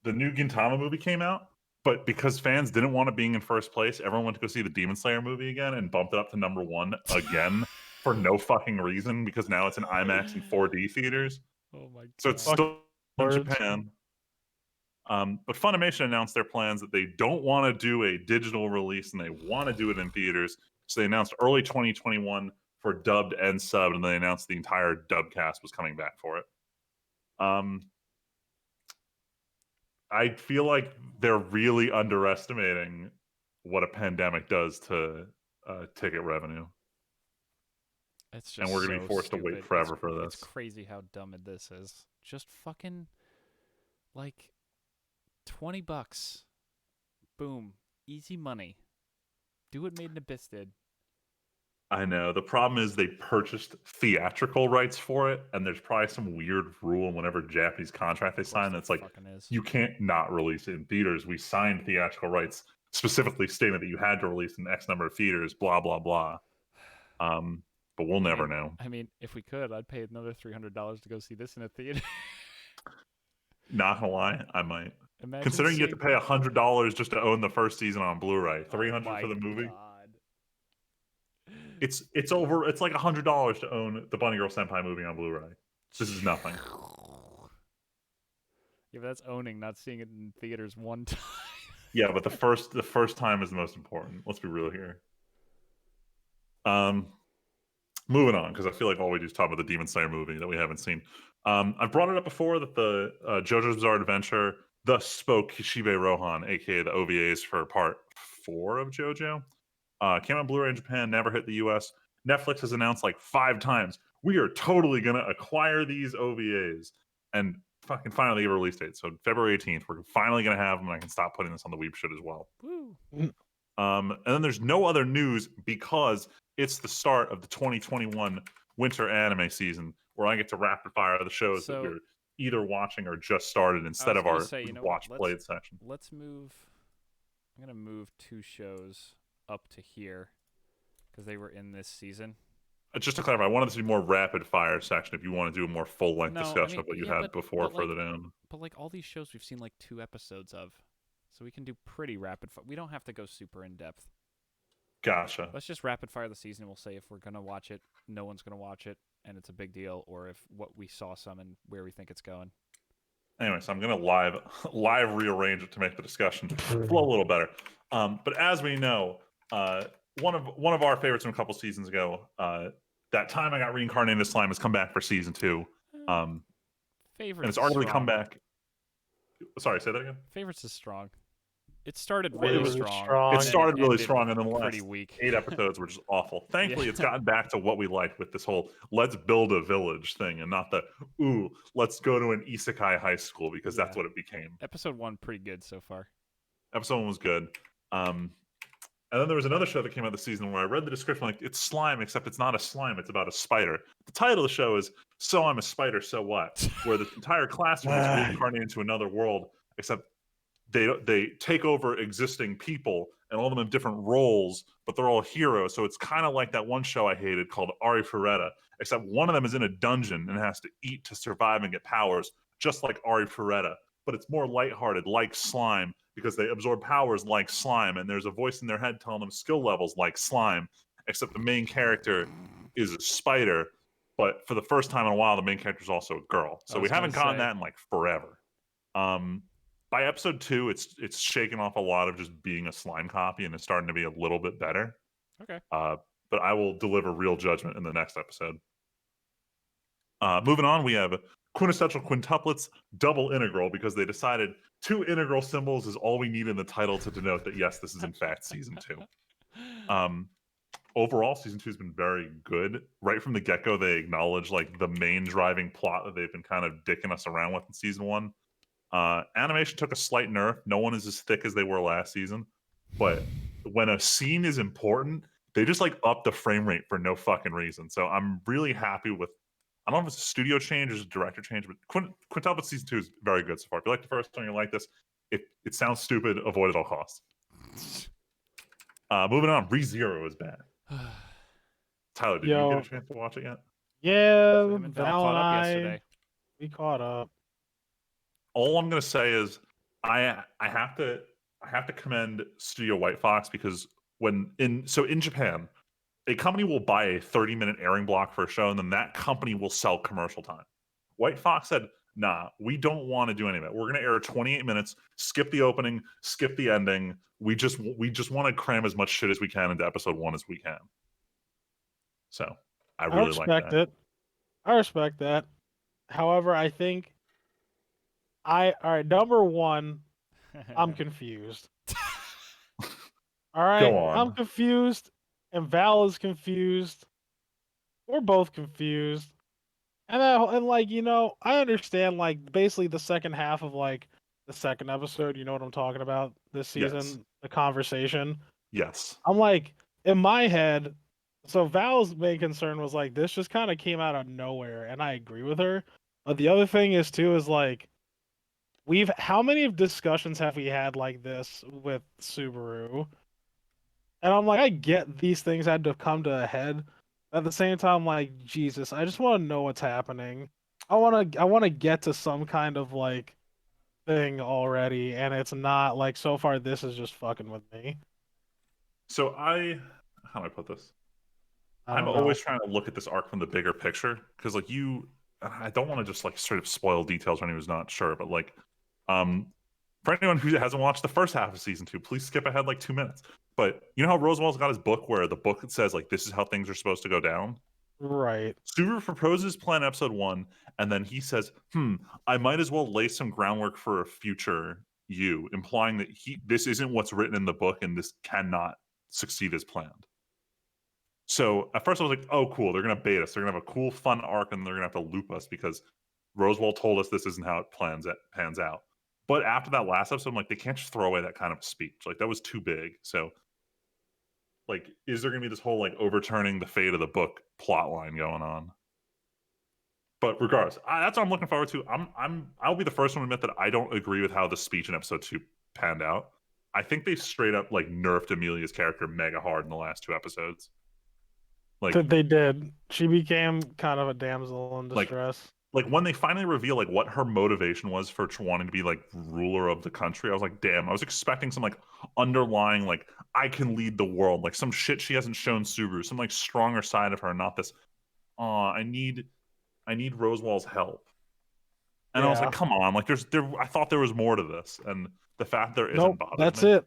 new Gintama movie came out, but because fans didn't want it being in first place, everyone went to go see the Demon Slayer movie again and bumped it up to #1 again for no fucking reason because now it's in IMAX and 4D theaters. Oh my god! So it's still in Words. Japan. But Funimation announced their plans that they don't want to do a digital release and they want to do it in theaters. So they announced early 2021 for dubbed and subbed, and they announced the entire dub cast was coming back for it. I feel like they're really underestimating what a pandemic does to ticket revenue. It's just And we're going to so be forced to stupid. wait forever for It's this. crazy how dumb this is. Just fucking like $20. Boom. Easy money. Do what Made in Abyss did. I know. The problem is they purchased theatrical rights for it, and there's probably some weird rule in whatever Japanese contract they Of course sign there that's like, fucking is. you can't not release it in theaters. We signed theatrical rights specifically stating that you had to release in X number of theaters, blah, blah, blah. But we'll never know. I mean, if we could, I'd pay another $300 to go see this in a theater. Not gonna lie, I might. Imagine Considering you have to pay seeing- $100 just to own the first season on Blu-ray, Oh $300 for the my movie. God. It's like $100 to own the Bunny Girl Senpai movie on Blu-ray. This is nothing. Yeah, but that's owning, not seeing it in theaters one time. Yeah, but the first time is the most important. Let's be real here. Moving on, because I feel like all we do is talk about the Demon Slayer movie that we haven't seen. I've brought it up before that the JoJo's Bizarre Adventure thus spoke Kishibe Rohan, aka the OVAs for part 4 of JoJo. Came on Blu-ray in Japan, never hit the US. Netflix has announced like 5 times, we are totally gonna acquire these OVAs. And fucking finally give a release date. So February 18th, we're finally gonna have them, and I can stop putting this on the Weeb shit as well. Woo. And then there's no other news because it's the start of the 2021 winter anime season, where I get to rapid fire the shows that we're either watching or just started instead of our watch played section. Let's move. I'm gonna move 2 shows up to here because they were in this season. Just to clarify, I wanted this to be more rapid fire section if you want to do a more full length No, I discussion mean, of what you yeah, had before but like- further down. But like all these shows, we've seen like 2 episodes of, so we can do pretty rapid fire. We don't have to go super in depth. Gotcha. Let's just rapid fire the season. We'll say if we're gonna watch it, no one's gonna watch it, and it's a big deal, or if what we saw some and where we think it's going. Anyway, so I'm gonna live rearrange it to make the discussion flow a little better. But as we know, one of our favorites from a couple seasons ago, That Time I Got Reincarnated as Slime has come back for season 2. Favorites And it's arguably is come strong. back. Sorry, say that again. Favorites is strong. It started Really really strong. It and then started really ended strong, and then the pretty last weak. 8 episodes were just awful. Thankfully, Yeah. it's gotten back to what we like with this whole let's build a village thing, and not the let's go to an isekai high school, because that's Yeah. what it became. Episode 1 pretty good so far. Episode 1 was good. And then there was another show that came out this season where I read the description like it's slime, except it's not a slime, it's about a spider. The title of the show is So I'm a Spider, So What? Where the entire classroom is reincarnated into another world, except they take over existing people, and all of them have different roles, but they're all heroes. So it's kind of like that one show I hated called Ari Ferretta, except one of them is in a dungeon and has to eat to survive and get powers, just like Ari Ferretta. But it's more lighthearted, like slime, because they absorb powers like slime, and there's a voice in their head telling them skill levels like slime, except the main character is a spider, but for the first time in a while, the main character is also a girl. So we haven't gotten that in like forever. By episode 2, it's shaken off a lot of just being a slime copy, and it's starting to be a little bit better. Okay. But I will deliver real judgment in the next episode. Moving on, we have quintessential quintuplets, double integral, because they decided 2 integral symbols is all we need in the title to denote that yes, this is in fact season 2. Overall, season 2 has been very good. Right from the get-go, they acknowledge like the main driving plot that they've been kind of dicking us around with in season 1. Animation took a slight nerf. No one is as thick as they were last season, but when a scene is important, they just like up the frame rate for no fucking reason. So I'm really happy with. I don't know if it's a studio change or just a director change, but Quintuplet season 2 is very good so far. If you like the first one, you like this. It sounds stupid. Avoid at all costs. Moving on, ReZero is bad. Tyler, did you get a chance to watch it yet? Yeah, Sam and Val Val caught and up I, yesterday. we caught up. All I'm gonna say is I have to commend Studio White Fox because in Japan, a company will buy a 30-minute airing block for a show, and then that company will sell commercial time. White Fox said, nah, we don't want to do any of that. We're going to air 28 minutes, skip the opening, skip the ending. We just want to cram as much shit as we can into episode 1 as we can. So I really like that. I respect that. However, I think all right, number one, I'm confused. All right, Go on. I'm confused, and Val is confused. We're both confused. And like, I understand like basically the second half of like the second episode, you know what I'm talking about this season, Yes. the conversation. Yes. I'm like, in my head, so Val's main concern was like this just kind of came out of nowhere, and I agree with her. But the other thing is too is like how many discussions have we had like this with Subaru? And I'm like, I get these things had to come to a head. At the same time, like, Jesus, I just want to know what's happening. I want to get to some kind of like thing already, and it's not like so far this is just fucking with me. So how do I put this? I I'm don't know. always trying to look at this arc from the bigger picture because like I don't want to just like straight up spoil details when he was not sure, but like for anyone who hasn't watched the first half of season 2, please skip ahead like 2 minutes. But you know how Rosewell's got his book where the book says like this is how things are supposed to go down? Right. Subaru proposes plan episode 1, and then he says, I might as well lay some groundwork for a future you, implying that this isn't what's written in the book and this cannot succeed as planned. So at first I was like, oh, cool. They're going to bait us. They're going to have a cool, fun arc, and they're going to have to loop us because Rosewell told us this isn't how it pans out. But after that last episode, I'm like, they can't just throw away that kind of speech. Like, that was too big. So, like, is there going to be this whole, like, overturning the fate of the book plot line going on? But regardless, that's what I'm looking forward to. I'll be the first one to admit that I don't agree with how the speech in episode 2 panned out. I think they straight up, like, nerfed Amelia's character mega hard in the last 2 episodes. Like, They did. She became kind of a damsel in distress. Like when they finally reveal like what her motivation was for wanting to be like ruler of the country, I was like, damn, I was expecting some like underlying like I can lead the world, like some shit she hasn't shown Subaru, some like stronger side of her, not this. I need Rosewell's help. And I was like, come on, like I thought there was more to this, and the fact there isn't bothers that's me. it.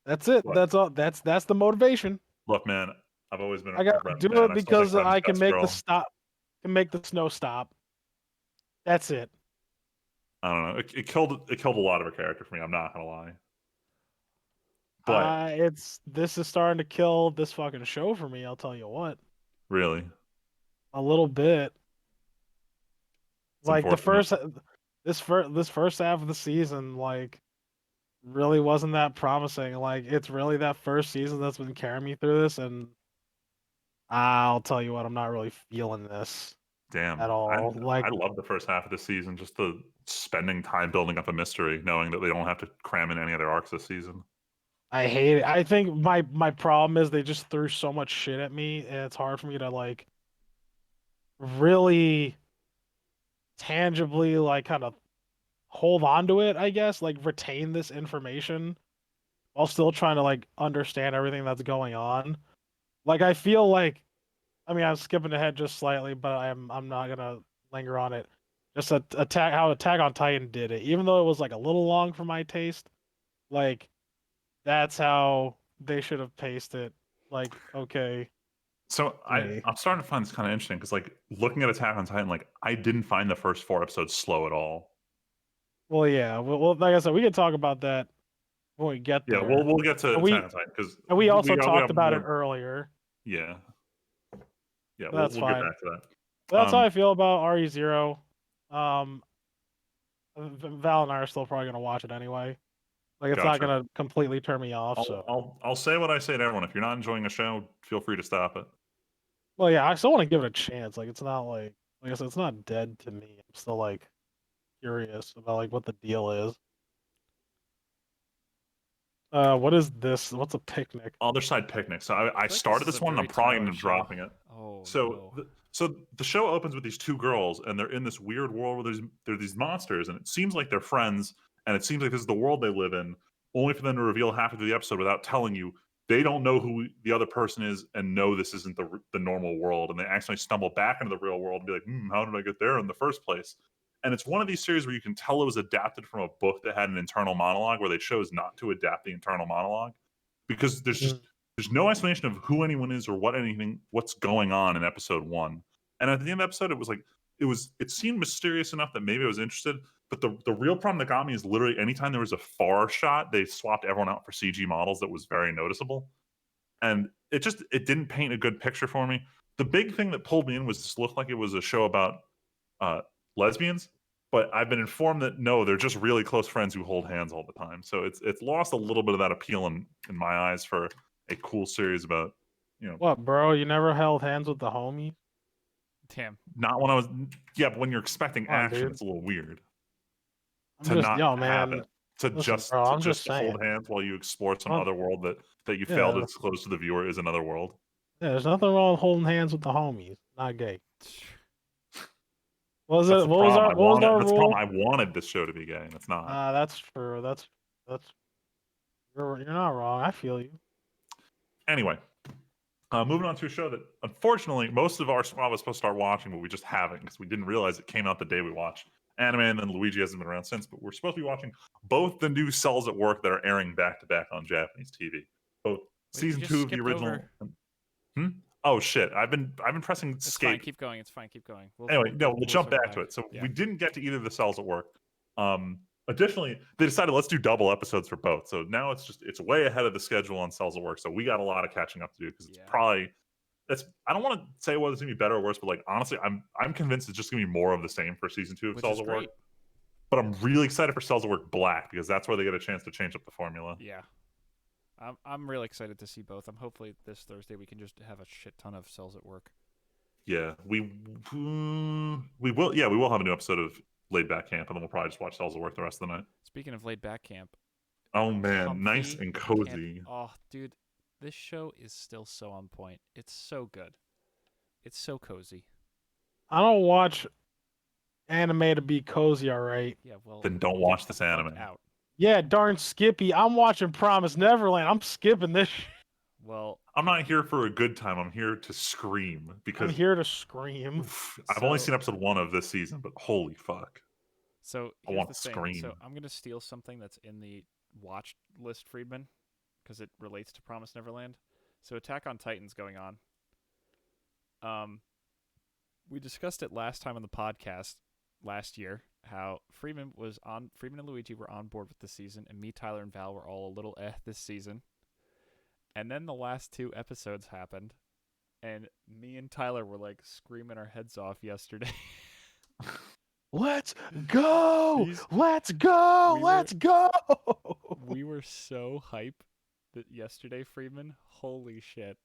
That's it. What? That's all. That's the motivation. Look, man, I've always been. I got to do it because I can make the stop. Can make the snow stop. That's it. I don't know. It killed a lot of her character for me. I'm not gonna lie. But this is starting to kill this fucking show for me. I'll tell you what. Really, a little bit. it's like the first this first half of the season, like really wasn't that promising. Like it's really that first season that's been carrying me through this, and I'll tell you what, I'm not really feeling this. Damn. At all. I love the first half of the season, just the spending time building up a mystery, knowing that they don't have to cram in any other arcs this season. I hate it. I think my problem is they just threw so much shit at me, and it's hard for me to like really tangibly like kind of hold on to it, I guess, like retain this information while still trying to like understand everything that's going on. Like I feel like I'm skipping ahead just slightly, but I'm not gonna linger on it. Just how Attack on Titan did it, even though it was like a little long for my taste. Like that's how they should have paced it. Like, okay, So Me. I'm starting to find this kind of interesting because, like, looking at Attack on Titan, like, I didn't find the first 4 episodes slow at all. Well, yeah. Well, like I said, we can talk about that when we get Yeah, there. we'll get to And Attack we on Titan because and we also we talked have about it more. earlier. Yeah, yeah, That's we'll get fine. back to that. That's how I feel about RE0. Um, Val and I are still probably gonna watch it anyway. Like it's not Gotcha. gonna completely turn me off. So, I'll say what I say to everyone. If you're not enjoying a show, feel free to stop it. well, yeah, I still want to give it a chance. Like it's not like I said, it's not dead to me. I'm still like curious about like what the deal is. What is this? What's a picnic? Other Side Picnic. So I feel like started this this is a one, and I'm very probably Tyler gonna show. dropping it. Oh So no. so the show opens with these 2 girls, and they're in this weird world where there's these monsters, and it seems like they're friends, and it seems like this is the world they live in. Only for them to reveal half of the episode without telling you they don't know who the other person is, and know this isn't the normal world, and they actually stumble back into the real world and be like, how did I get there in the first place? And it's one of these series where you can tell it was adapted from a book that had an internal monologue, where they chose not to adapt the internal monologue because there's no explanation of who anyone is or what's going on in episode 1. And at the end of the episode, it was like it seemed mysterious enough that maybe I was interested. But the real problem that got me is literally anytime there was a far shot, they swapped everyone out for CG models that was very noticeable. And it didn't paint a good picture for me. The big thing that pulled me in was this looked like it was a show about uh, lesbians, but I've been informed that no, they're just really close friends who hold hands all the time. So it's lost a little bit of that appeal in my eyes for a cool series about, What, bro? You never held hands with the homie? Damn. not when I was, yeah, but when you're expecting Come on, action, dude. it's a little weird I'm to just, not yo, have man. it, to Listen, bro. I'm just just hold saying. hands while you explore some Well, other world that you fail to yeah, disclose to the viewer is another world. yeah. There's nothing wrong with holding hands with the homies. Not gay. What was That's it? the problem. What was our That's the problem. rule? I wanted this show to be gay, and it's not. That's true. That's you're not wrong. I feel you. Anyway, moving on to a show that unfortunately most of our squad was supposed to start watching, but we just haven't because we didn't realize it came out the day we watched anime, and then Luigi hasn't been around since. But we're supposed to be watching both the new Cells at Work that are airing back to back on Japanese TV. Both Wait, season you 2 just of the skipped original. over. Oh shit! I've been pressing It's escape. fine. Keep going. It's fine. Keep going. Anyway, no, we'll jump circle back to it. So Yeah. we didn't get to either of the Cells at Work. Additionally, they decided let's do double episodes for both. So now it's way ahead of the schedule on Cells at Work. So we got a lot of catching up to do because it's probably I don't want to say whether it's gonna be better or worse, but like honestly, I'm convinced it's just gonna be more of the same for season 2 of Which Cells is at Work. great. But I'm really excited for Cells at Work Black because that's where they get a chance to change up the formula. Yeah. I'm really excited to see both. Hopefully this Thursday we can just have a shit ton of Cells at Work. Yeah, we will. Yeah, we will have a new episode of Laid Back Camp, and then we'll probably just watch Cells at Work the rest of the night. Speaking of Laid Back Camp. Oh man, Comfy nice and cozy. Oh, dude, this show is still so on point. It's so good. It's so cozy. I don't watch anime to be cozy, all right? Yeah, well, Then don't watch this anime. Out. Yeah, darn Skippy. I'm watching Promise Neverland. I'm skipping this. Well, I'm not here for a good time. I'm here to scream because I'm here to scream. I've only seen episode 1 of this season, but holy fuck. So I want to scream. So I'm gonna steal something that's in the watch list, Friedman, because it relates to Promise Neverland. So Attack on Titan's going on. We discussed it last time on the podcast last year, how Freeman and Luigi were on board with the season, and me, Tyler, and Val were all a little this season. And then the last 2 episodes happened, and me and Tyler were like screaming our heads off yesterday. Let's go! Let's go! Let's go! We were so hype that yesterday, Freeman. Holy shit.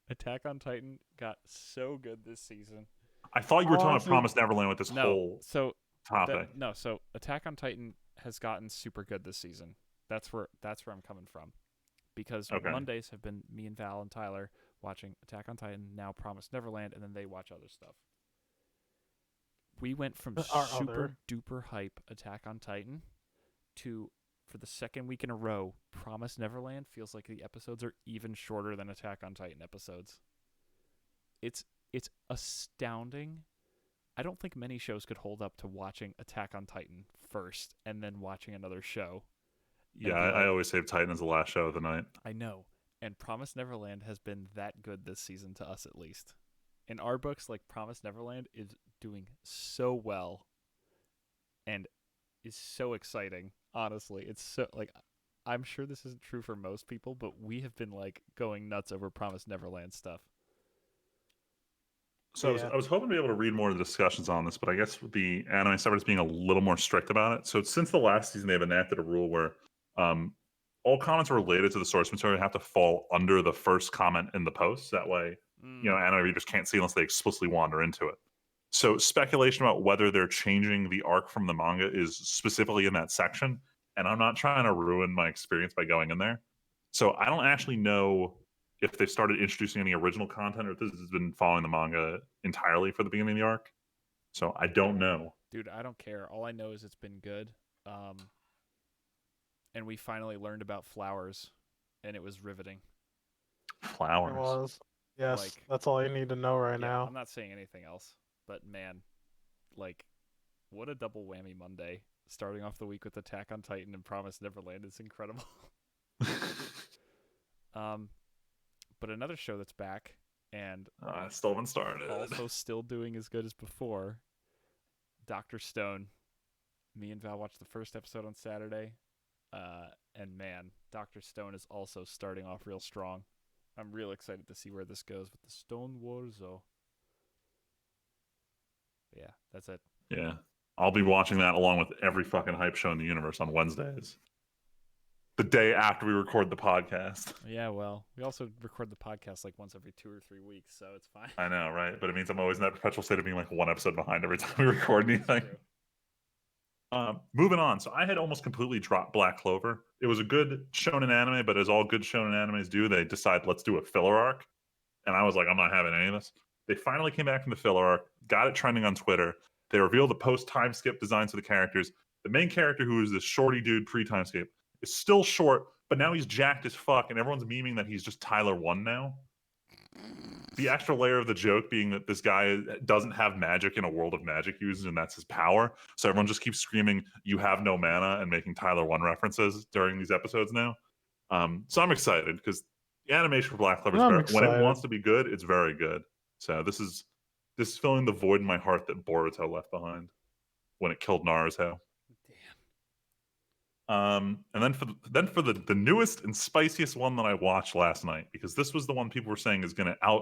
Attack on Titan got so good this season. I thought you were talking about Promise Neverland with this whole topic. So Attack on Titan has gotten super good this season. That's where I'm coming from. Because Mondays have been me and Val and Tyler watching Attack on Titan, now Promise Neverland, and then they watch other stuff. We went from super duper hype Attack on Titan to, for the second week in a row, Promise Neverland feels like the episodes are even shorter than Attack on Titan episodes. It's astounding. I don't think many shows could hold up to watching Attack on Titan first and then watching another show. Yeah, I always save Titan as the last show of the night. I know. And Promise Neverland has been that good this season to us, at least. In our books, like, Promise Neverland is doing so well and is so exciting. Honestly, it's so like, I'm sure this isn't true for most people, but we have been like going nuts over Promise Neverland stuff. So Yeah. I was hoping to be able to read more of the discussions on this, but I guess the anime subreddit's being a little more strict about it. So since the last season, they've enacted a rule where all comments related to the source material have to fall under the first comment in the post. That way, anime readers can't see unless they explicitly wander into it. So speculation about whether they're changing the arc from the manga is specifically in that section, and I'm not trying to ruin my experience by going in there. So I don't actually know if they've started introducing any original content or if this has been following the manga entirely for the beginning of the arc. So I don't know. Dude, I don't care. All I know is it's been good. And we finally learned about flowers, and it was riveting. Flowers. It was. Yes, Like, that's all you need to know right yeah, now. I'm not saying anything else, but man, like, what a double whammy Monday. Starting off the week with Attack on Titan and Promise Neverland is incredible. But another show that's back and Still haven't started. also still doing as good as before, Dr. Stone. Me and Val watched the first episode on Saturday, and man, Dr. Stone is also starting off real strong. I'm real excited to see where this goes with the Stone Wars. Yeah, that's it. Yeah. I'll be watching that along with every fucking hype show in the universe on Wednesdays. The day after we record the podcast. Yeah, well, we also record the podcast like once every 2 or 3 weeks, so it's fine. I know, right? But it means I'm always in that perpetual state of being like one episode behind every time we record anything. Moving on. So I had almost completely dropped Black Clover. It was a good shonen anime, but as all good shonen animes do, they decide, let's do a filler arc. And I was like, I'm not having any of this. They finally came back from the filler arc, got it trending on Twitter. They revealed the post-time skip designs of the characters. The main character, who is this shorty dude pre-time skip, is still short, but now he's jacked as fuck, and everyone's memeing that he's just Tyler 1 now. The extra layer of the joke being that this guy doesn't have magic in a world of magic users, and that's his power. So everyone just keeps screaming, "You have no mana," and making Tyler 1 references during these episodes now. So I'm excited because the animation for Black Clover is when it wants to be good, it's very good. So this is filling the void in my heart that Boruto left behind when it killed Naruto. And then for the newest and spiciest one that I watched last night, because this was the one people were saying is going to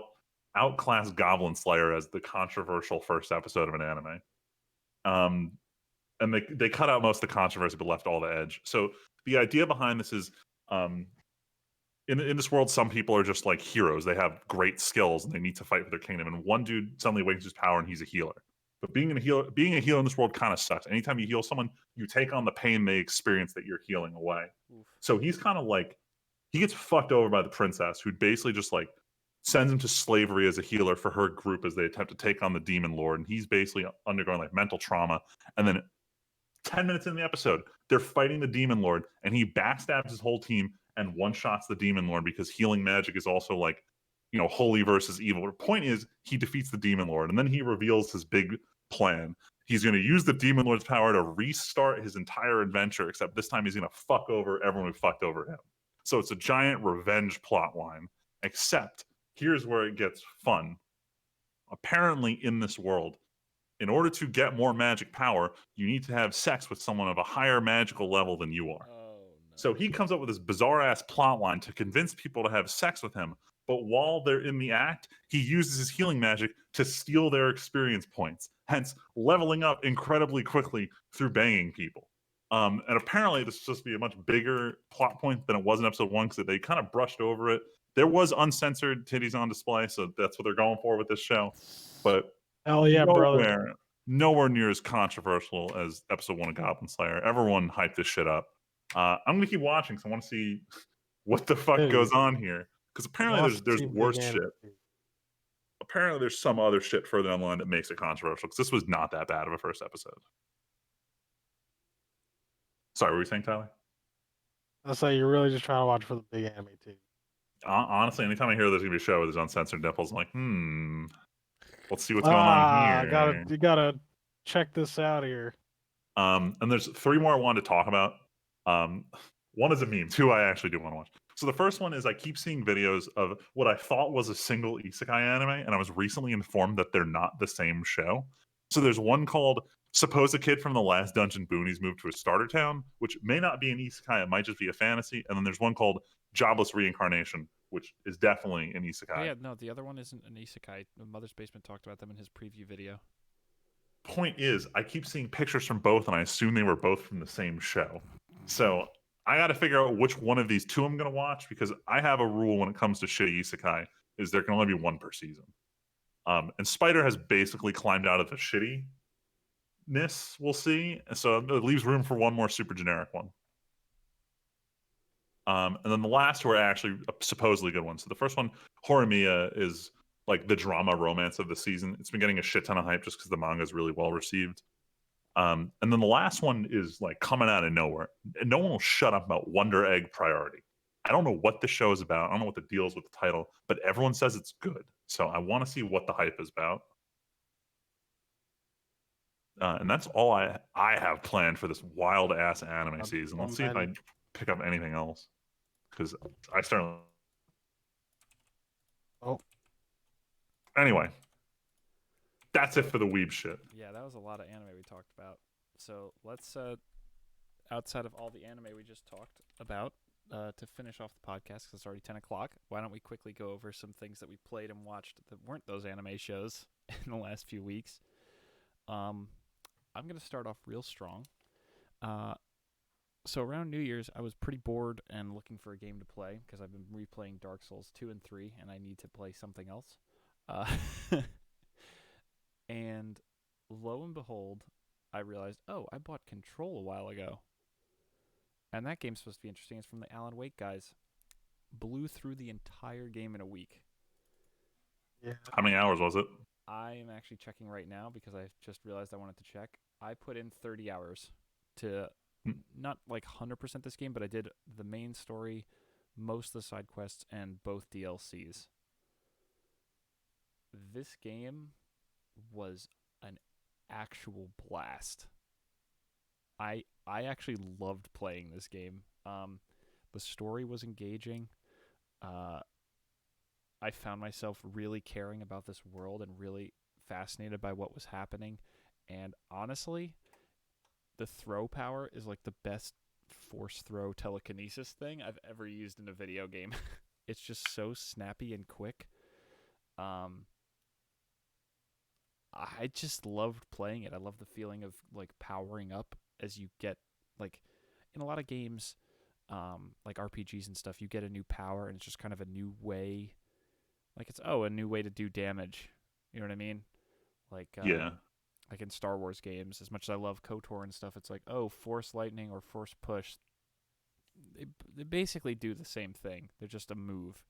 outclass Goblin Slayer as the controversial first episode of an anime. And they cut out most of the controversy but left all the edge. So the idea behind this is, in this world, some people are just like heroes. They have great skills and they need to fight for their kingdom. And one dude suddenly wakes his power and he's a healer. But being a healer in this world kind of sucks. Anytime you heal someone, you take on the pain they experience that you're healing away. Oof. So he's kind of like, he gets fucked over by the princess, who basically just like sends him to slavery as a healer for her group as they attempt to take on the demon lord. And he's basically undergoing like mental trauma. And then 10 minutes in the episode, they're fighting the demon lord, and he backstabs his whole team and one-shots the demon lord because healing magic is also like, holy versus evil. The point is, he defeats the demon lord, and then he reveals his big plan. He's going to use the demon lord's power to restart his entire adventure, except this time he's going to fuck over everyone who fucked over him. So it's a giant revenge plot line, except here's where it gets fun. Apparently, in this world, in order to get more magic power, you need to have sex with someone of a higher magical level than you are. Oh, no. So he comes up with this bizarre-ass plot line to convince people to have sex with him, but while they're in the act, he uses his healing magic to steal their experience points, hence leveling up incredibly quickly through banging people. And apparently this is supposed to be a much bigger plot point than it was in episode 1, because they kind of brushed over it. There was uncensored titties on display, so that's what they're going for with this show. But hell yeah, brother. Nowhere near as controversial as episode 1 of Goblin Slayer. Everyone hyped this shit up. I'm gonna keep watching, because I want to see what the fuck goes on here. Because apparently there's worse shit. Apparently there's some other shit further down the line that makes it controversial, because this was not that bad of a first episode. Sorry, what were you saying, Tyler? I'll say you're really just trying to watch for the big anime too. Honestly, anytime I hear there's gonna be a show with there's uncensored nipples, I'm like, let's see what's going on here. You gotta check this out here. And there's 3 more I wanted to talk about. One is a meme. 2 I actually do want to watch. So the first one is I keep seeing videos of what I thought was a single isekai anime, and I was recently informed that they're not the same show. So there's one called Suppose a Kid from the Last Dungeon Boonies Moved to a Starter Town, which may not be an isekai, it might just be a fantasy. And then there's one called Jobless Reincarnation, which is definitely an Oh isekai. yeah, no, the other one isn't an isekai. Mother's Basement talked about them in his preview video. Point is, I keep seeing pictures from both, and I assume they were both from the same show. So I got to figure out which one of these two I'm going to watch because I have a rule when it comes to shitty isekai is there can only be one per season. And Spider has basically climbed out of the shittiness. We'll see. So it leaves room for one more super generic one. And then the last two are actually supposedly good ones. So the first one, Horimiya, is like the drama romance of the season. It's been getting a shit ton of hype just because the manga is really well received. And then the last one is like coming out of nowhere. And no one will shut up about Wonder Egg Priority. I don't know what the show is about. I don't know what the deal is with the title, but everyone says it's good. So I want to see what the hype is about. And that's all I have planned for this wild ass anime season. Let's see if I pick up anything else because I start. Oh. Anyway, that's it for the weeb shit. Yeah, that was a lot of anime we talked about. So let's, outside of all the anime we just talked about, to finish off the podcast, because it's already 10 o'clock, why don't we quickly go over some things that we played and watched that weren't those anime shows in the last few weeks. I'm going to start off real strong. So around New Year's, I was pretty bored and looking for a game to play, because I've been replaying Dark Souls 2 and 3, and I need to play something else. And lo and behold, I realized, oh, I bought Control a while ago. And that game's supposed to be interesting. It's from the Alan Wake guys. Blew through the entire game in a week. Yeah. How many hours was it? I am actually checking right now because I just realized I wanted to check. I put in 30 hours to not like 100% this game, but I did the main story, most of the side quests, and both DLCs. This game was an actual blast. I actually loved playing this game. The story was engaging. I found myself really caring about this world and really fascinated by what was happening. And honestly, the throw power is like the best force throw telekinesis thing I've ever used in a video game. It's just so snappy and quick. I just loved playing it. I love the feeling of like powering up as you get, like, in a lot of games, like RPGs and stuff, you get a new power and it's just kind of a new way, like it's a new way to do damage. You know what I mean? Like Yeah. like in Star Wars games, as much as I love KOTOR and stuff, it's like, force lightning or force push. They basically do the same thing. They're just a move.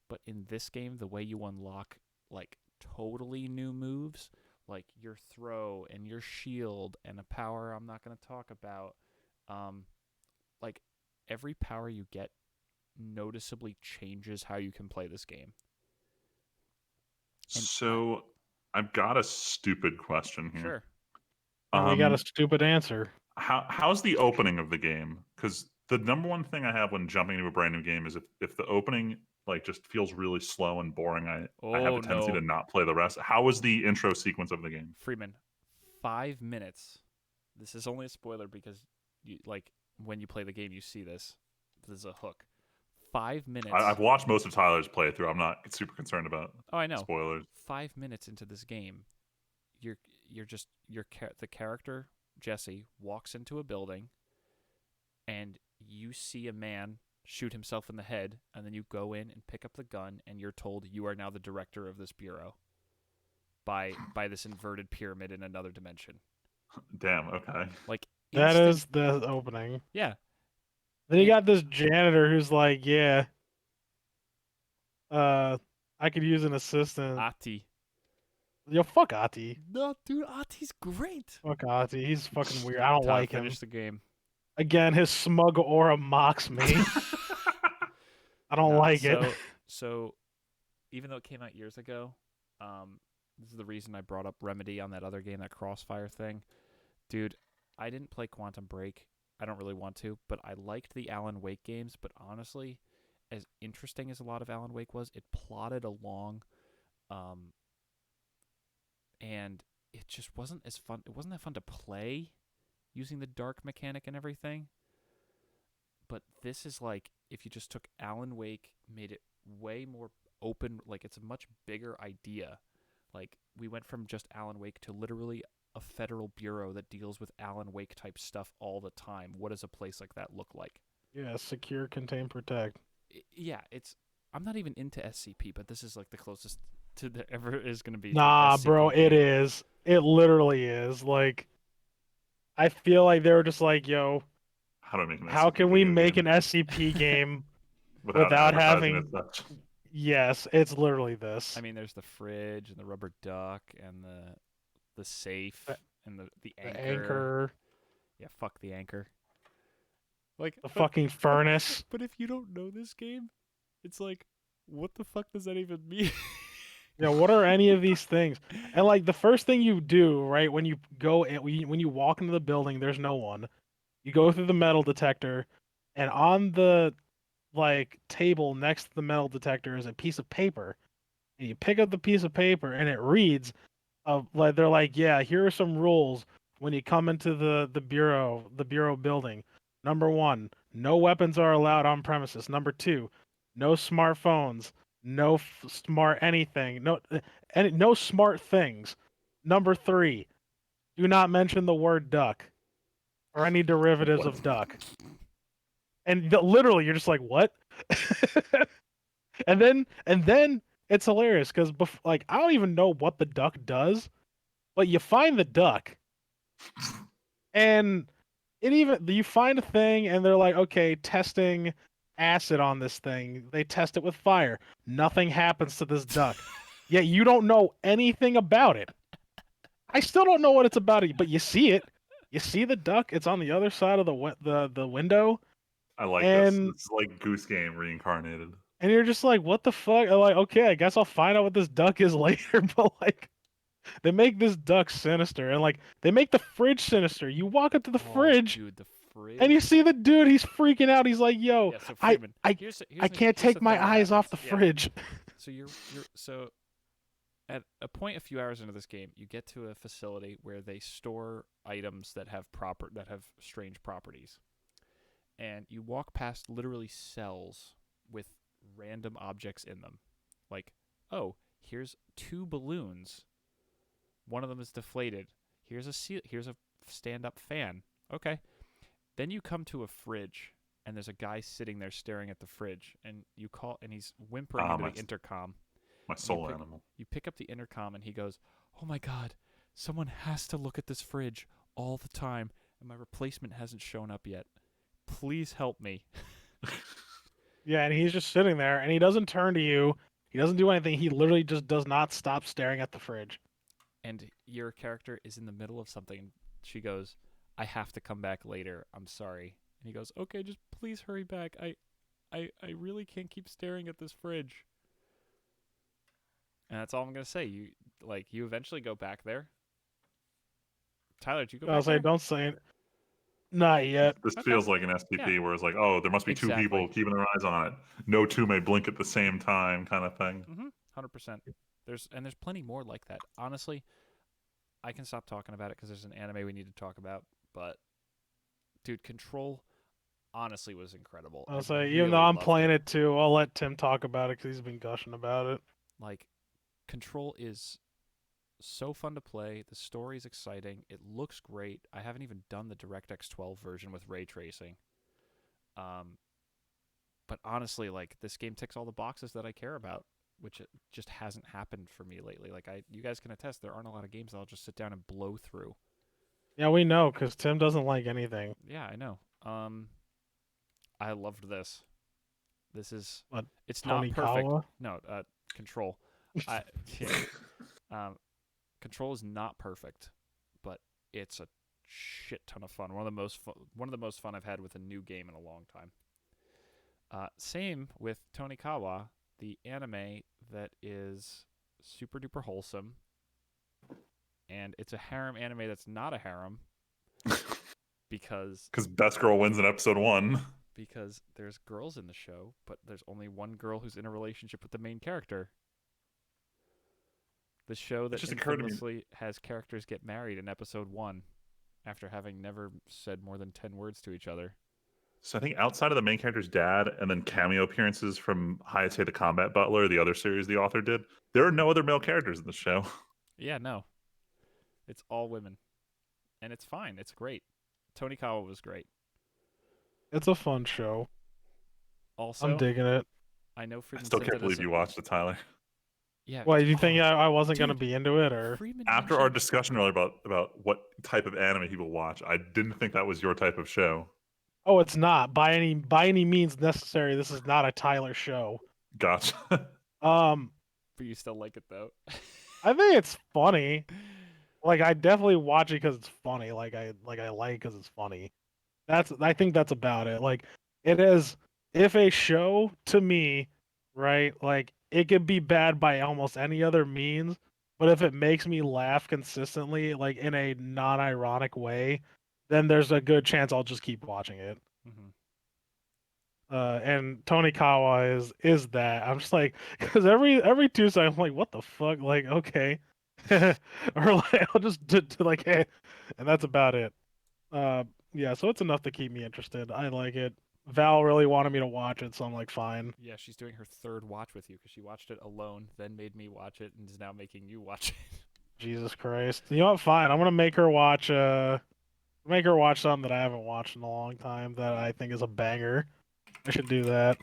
But in this game, the way you unlock like totally new moves, like your throw and your shield and a power I'm not going to talk about, like every power you get noticeably changes how you can play this game. And So I've got a stupid question here. Sure. And we got a stupid answer. How's the opening of the game? Because the number one thing I have when jumping into a brand new game is if the opening like just feels really slow and boring, I have a tendency to not play the rest. How was the intro sequence of the game? Freeman, 5 minutes. This is only a spoiler because you, like, when you play the game, you see this. This is a hook. 5 minutes. I've watched most of Tyler's playthrough. I'm not super concerned about I know. spoilers. 5 minutes into this game, the character Jesse walks into a building, and you see a man shoot himself in the head, and then you go in and pick up the gun, and you're told you are now the director of this bureau by this inverted pyramid in another dimension. Damn. Okay. Like that is the opening. Yeah. Then you got this janitor who's like, yeah, I could use an assistant. Ati. Yo, fuck Ati. No, dude, Ati's great. Fuck Ati. He's fucking weird. I don't like him. Finish the game. Again, his smug aura mocks me. I don't like it. So, even though it came out years ago, this is the reason I brought up Remedy on that other game, that Crossfire thing. Dude, I didn't play Quantum Break. I don't really want to, but I liked the Alan Wake games. But honestly, as interesting as a lot of Alan Wake was. It plodded along, and it just wasn't as fun. It wasn't that fun to play using the dark mechanic and everything. But this is like if you just took Alan Wake, made it way more open. Like it's a much bigger idea. Like we went from just Alan Wake to literally a federal bureau that deals with Alan Wake type stuff all the time. What does a place like that look like? Yeah, secure, contain, protect. Yeah, it's. I'm not even into SCP, but this is like the closest to the ever is going to be. Nah, to a bro, SCP it game. is. It literally is. Like, I feel like they were just like, yo, How do I make an how SCP can we video make game an SCP game without without advertising having. as such? Yes, it's literally this. I mean, there's the fridge and the rubber duck and the safe The- and the The anchor. anchor, Yeah, fuck the anchor. Like the fucking furnace. But if you don't know this game, it's like, what the fuck does that even mean? Yeah, what are any of these things? And like the first thing you do, right, when you go in, when you walk into the building, there's no one. You go through the metal detector, and on the like table next to the metal detector is a piece of paper. And you pick up the piece of paper and it reads of like they're like, yeah, here are some rules when you come into the bureau building. Number 1, no weapons are allowed on premises. Number 2, no smartphones, no smart anything, no smart things. Number 3, do not mention the word duck or any derivatives What? of duck. And literally, you're just like, what? and then it's hilarious because like I don't even know what the duck does, but you find the duck, and it even you find a thing, and they're like, okay, testing acid on this thing. They test it with fire. Nothing happens to this duck. Yet you don't know anything about it. I still don't know what it's about, but you see it. You see the duck. It's on the other side of the window, I like this. and This is like Goose Game reincarnated. you're just like, what the fuck? I'm like, okay, I guess I'll find out what this duck is later. But like, they make this duck sinister, and like, they make the fridge sinister. You walk up to the fridge, Dude, the fridge. and you see the dude. He's freaking out. He's like, yo, Yeah, so I, Freeman, I, I can't here's take the my thing that eyes off the happens. Yeah. fridge. So you're so at a point a few hours into this game, you get to a facility where they store items that have strange properties. And you walk past literally cells with random objects in them. Like, oh, here's 2 balloons. One of them is deflated. Here's a stand-up fan. Okay. Then you come to a fridge and there's a guy sitting there staring at the fridge, and you call, and he's whimpering into the intercom. My soul animal. You pick up the intercom, and he goes, "Oh my God, someone has to look at this fridge all the time, and my replacement hasn't shown up yet. Please help me." Yeah, and he's just sitting there, and he doesn't turn to you. He doesn't do anything. He literally just does not stop staring at the fridge. And your character is in the middle of something. She goes, "I have to come back later. I'm sorry." And he goes, "Okay, just please hurry back. I really can't keep staring at this fridge." And that's all I'm gonna say. You eventually go back there. Tyler, did you go back I'll say, there? don't say it. Not yet. This Okay. feels like an SCP where it's like, oh, there must be 2 Exactly. people keeping their eyes on it. No 2 may blink at the same time, kind of thing. 100%. There's plenty more like that. Honestly, I can stop talking about it because there's an anime we need to talk about. But, dude, Control honestly was incredible. I'll I say, really even though I'm loved playing it too, I'll let Tim talk about it because he's been gushing about it. Like, Control is so fun to play. The story's exciting. It looks great. I haven't even done the DirectX 12 version with ray tracing. But honestly, like, this game ticks all the boxes that I care about, which it just hasn't happened for me lately. Like, you guys can attest, there aren't a lot of games that I'll just sit down and blow through. Yeah, we know because Tim doesn't like anything. Yeah, I know. I loved this. This is What, it's not perfect. Tonikawa? No, Control. Control is not perfect, but it's a shit ton of fun. One of the most fun I've had with a new game in a long time. Same with Tonikawa, the anime that is super duper wholesome, and it's a harem anime that's not a harem because Best girl wins in episode 1. because there's girls in the show, but there's only one girl who's in a relationship with the main character. The show that just occurred to me. infamously has characters get married in episode 1 after having never said more than 10 words to each other. So I think outside of the main character's dad and then cameo appearances from Hayate the Combat Butler, the other series the author did, there are no other male characters in the show. Yeah, no. It's all women. And it's fine. It's great. Tonikawa was great. It's a fun show. Also, I'm digging it. I know I Friedman still said can't that as believe you watched it, Tyler. Yeah. Why, you think I wasn't gonna dude, be into it, or Friedman After our mentioned- discussion earlier about what type of anime people watch, I didn't think that was your type of show. oh, it's not by any means necessary. This is not a Tyler show. Gotcha. But you still like it though. I think it's funny. Like, I definitely watch it because it's funny. Like I like because it's funny. I think that's about it. Like, it is, if a show to me, right? Like, it could be bad by almost any other means, but if it makes me laugh consistently, like in a non-ironic way, then there's a good chance I'll just keep watching it. Mm-hmm. And Tonikawa is that. I'm just like, because every Tuesday I'm like, what the fuck? Like, okay, or like I'll just do like, hey, and that's about it. Yeah, so it's enough to keep me interested. I like it. Val really wanted me to watch it, so I'm like, fine. Yeah, she's doing her third watch with you because she watched it alone, then made me watch it, and is now making you watch it. Jesus Christ. You know what? Fine. I'm gonna make her watch. Make her watch something that I haven't watched in a long time that I think is a banger. I should do that.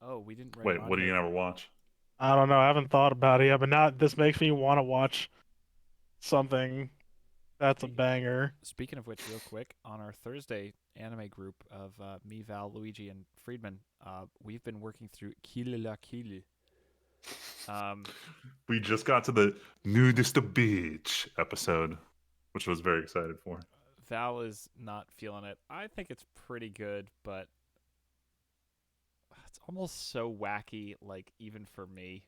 Oh, we didn't write Wait, it on what do you here. never watch? I don't know. I haven't thought about it yet, but now this makes me want to watch something that's a banger. Speaking of which, real quick, on our Thursday anime group of me, Val, Luigi, and Friedman, we've been working through Kill la Kill. We just got to the nudist beach episode, which I was very excited for. Val is not feeling it. I think it's pretty good, but it's almost so wacky, like, even for me.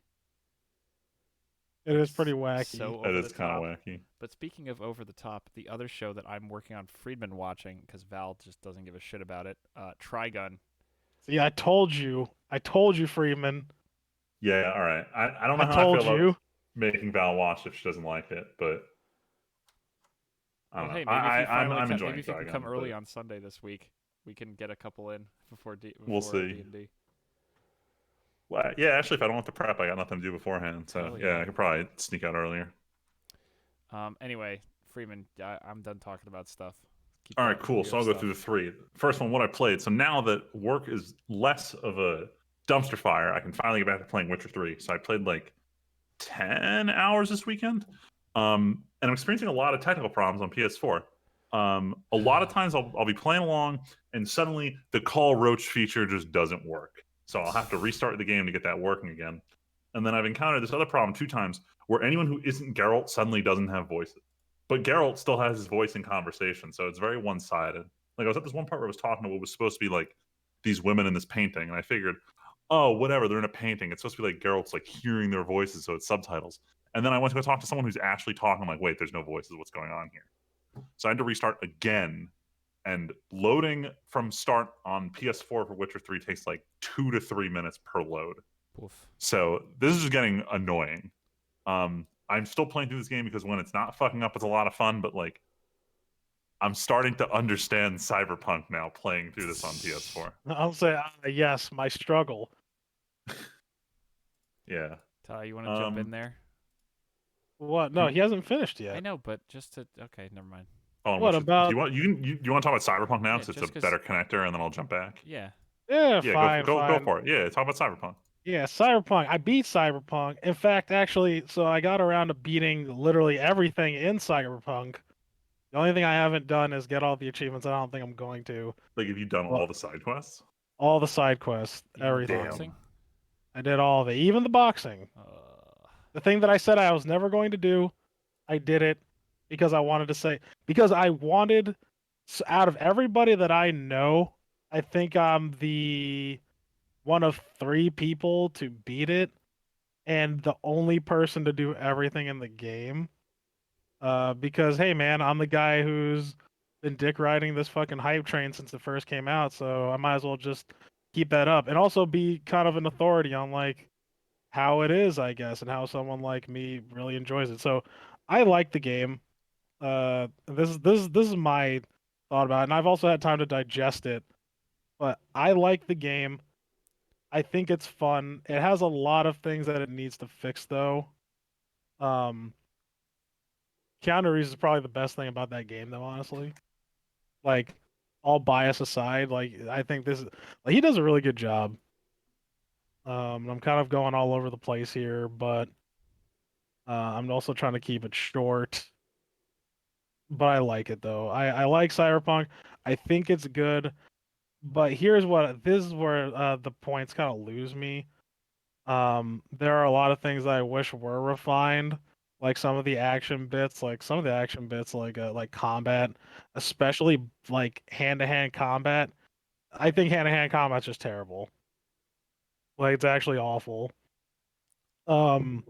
It is pretty wacky. So That over is the kind top. of wacky. But speaking of over the top, the other show that I'm working on Friedman watching, because Val just doesn't give a shit about it, Trigun. See, I told you, Freeman. Yeah, all right. I don't know I how I told feel you. about making Val watch if she doesn't like it, but I don't know. Hey, maybe if you finally I'm enjoying maybe if you can Trigun, come early but on Sunday this week, we can get a couple in before We'll see. D&D. Well, yeah, actually, if I don't have to prep, I got nothing to do beforehand. So Hell yeah, yeah. I could probably sneak out earlier. Anyway, Freeman, I'm done talking about stuff. Keep All right, talking cool. your So I'll go stuff. through the three. First one, what I played. So now that work is less of a dumpster fire, I can finally get back to playing Witcher 3. So I played like 10 hours this weekend. And I'm experiencing a lot of technical problems on PS4. A lot of times I'll be playing along and suddenly the call roach feature just doesn't work. So I'll have to restart the game to get that working again. And then I've encountered this other problem 2 times where anyone who isn't Geralt suddenly doesn't have voices. But Geralt still has his voice in conversation, so it's very one-sided. Like, I was at this one part where I was talking to what was supposed to be like these women in this painting, and I figured, oh, whatever, they're in a painting. It's supposed to be like Geralt's like hearing their voices, so it's subtitles. And then I went to go talk to someone who's actually talking. I'm like, wait, there's no voices. What's going on here? So I had to restart again. And loading from start on PS4 for Witcher 3 takes like 2 to 3 minutes per load. Oof. So this is just getting annoying. I'm still playing through this game because when it's not fucking up, it's a lot of fun. But like, I'm starting to understand Cyberpunk now playing through this on PS4. I'll say yes, my struggle. Yeah. Ty, you want to jump in there? What? No, he hasn't finished I yet. know, but just to okay, never mind. Oh, What about- do you want to talk about Cyberpunk now Yeah, because it's just a 'cause- better connector, and then I'll jump back. Yeah. Yeah, Yeah, fine, go fine. for it. Yeah, talk about Cyberpunk. Yeah, Cyberpunk. I beat Cyberpunk. In fact, actually, so I got around to beating literally everything in Cyberpunk. The only thing I haven't done is get all the achievements. I don't think I'm going to. Like, have you done Well- all the side quests? All the side quests, Even the everything. boxing? I did all of it, even the boxing. The thing that I said I was never going to do, I did it because I wanted to say, because I wanted, out of everybody that I know, I think I'm the one of 3 people to beat it and the only person to do everything in the game. Because, hey man, I'm the guy who's been dick riding this fucking hype train since it first came out, so I might as well just keep that up and also be kind of an authority on like how it is, I guess, and how someone like me really enjoys it. So I like the game. This is my thought about it, and I've also had time to digest it. But I like the game. I think it's fun. It has a lot of things that it needs to fix, though. Um, Keanu Reeves is probably the best thing about that game, though. Honestly, like all bias aside, like I think this like he does a really good job. I'm kind of going all over the place here, but I'm also trying to keep it short. But I like it though. I like Cyberpunk. I think it's good. But here's what this is where the points kind of lose me. There are a lot of things that I wish were refined, like some of the action bits, like combat, especially like hand-to-hand combat. I think hand-to-hand combat's just terrible. Like it's actually awful. Um,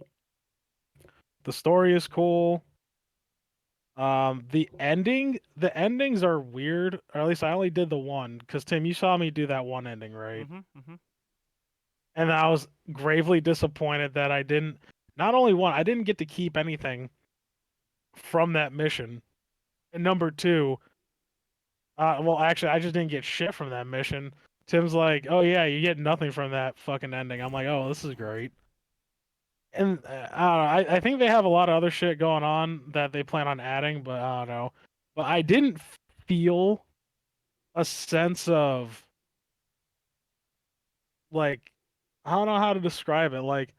the story is cool. The endings are weird, or at least I only did the one, because Tim, you saw me do that one ending, right? Mm-hmm. And I was gravely disappointed that I didn't, not only one, I didn't get to keep anything from that mission. And number two, well, actually, I just didn't get shit from that mission. Tim's like, "Oh yeah, you get nothing from that fucking ending." I'm like, "Oh, this is great." And I don't know, I think they have a lot of other shit going on that they plan on adding, but I don't know. But I didn't feel a sense of like I don't know how to describe it, like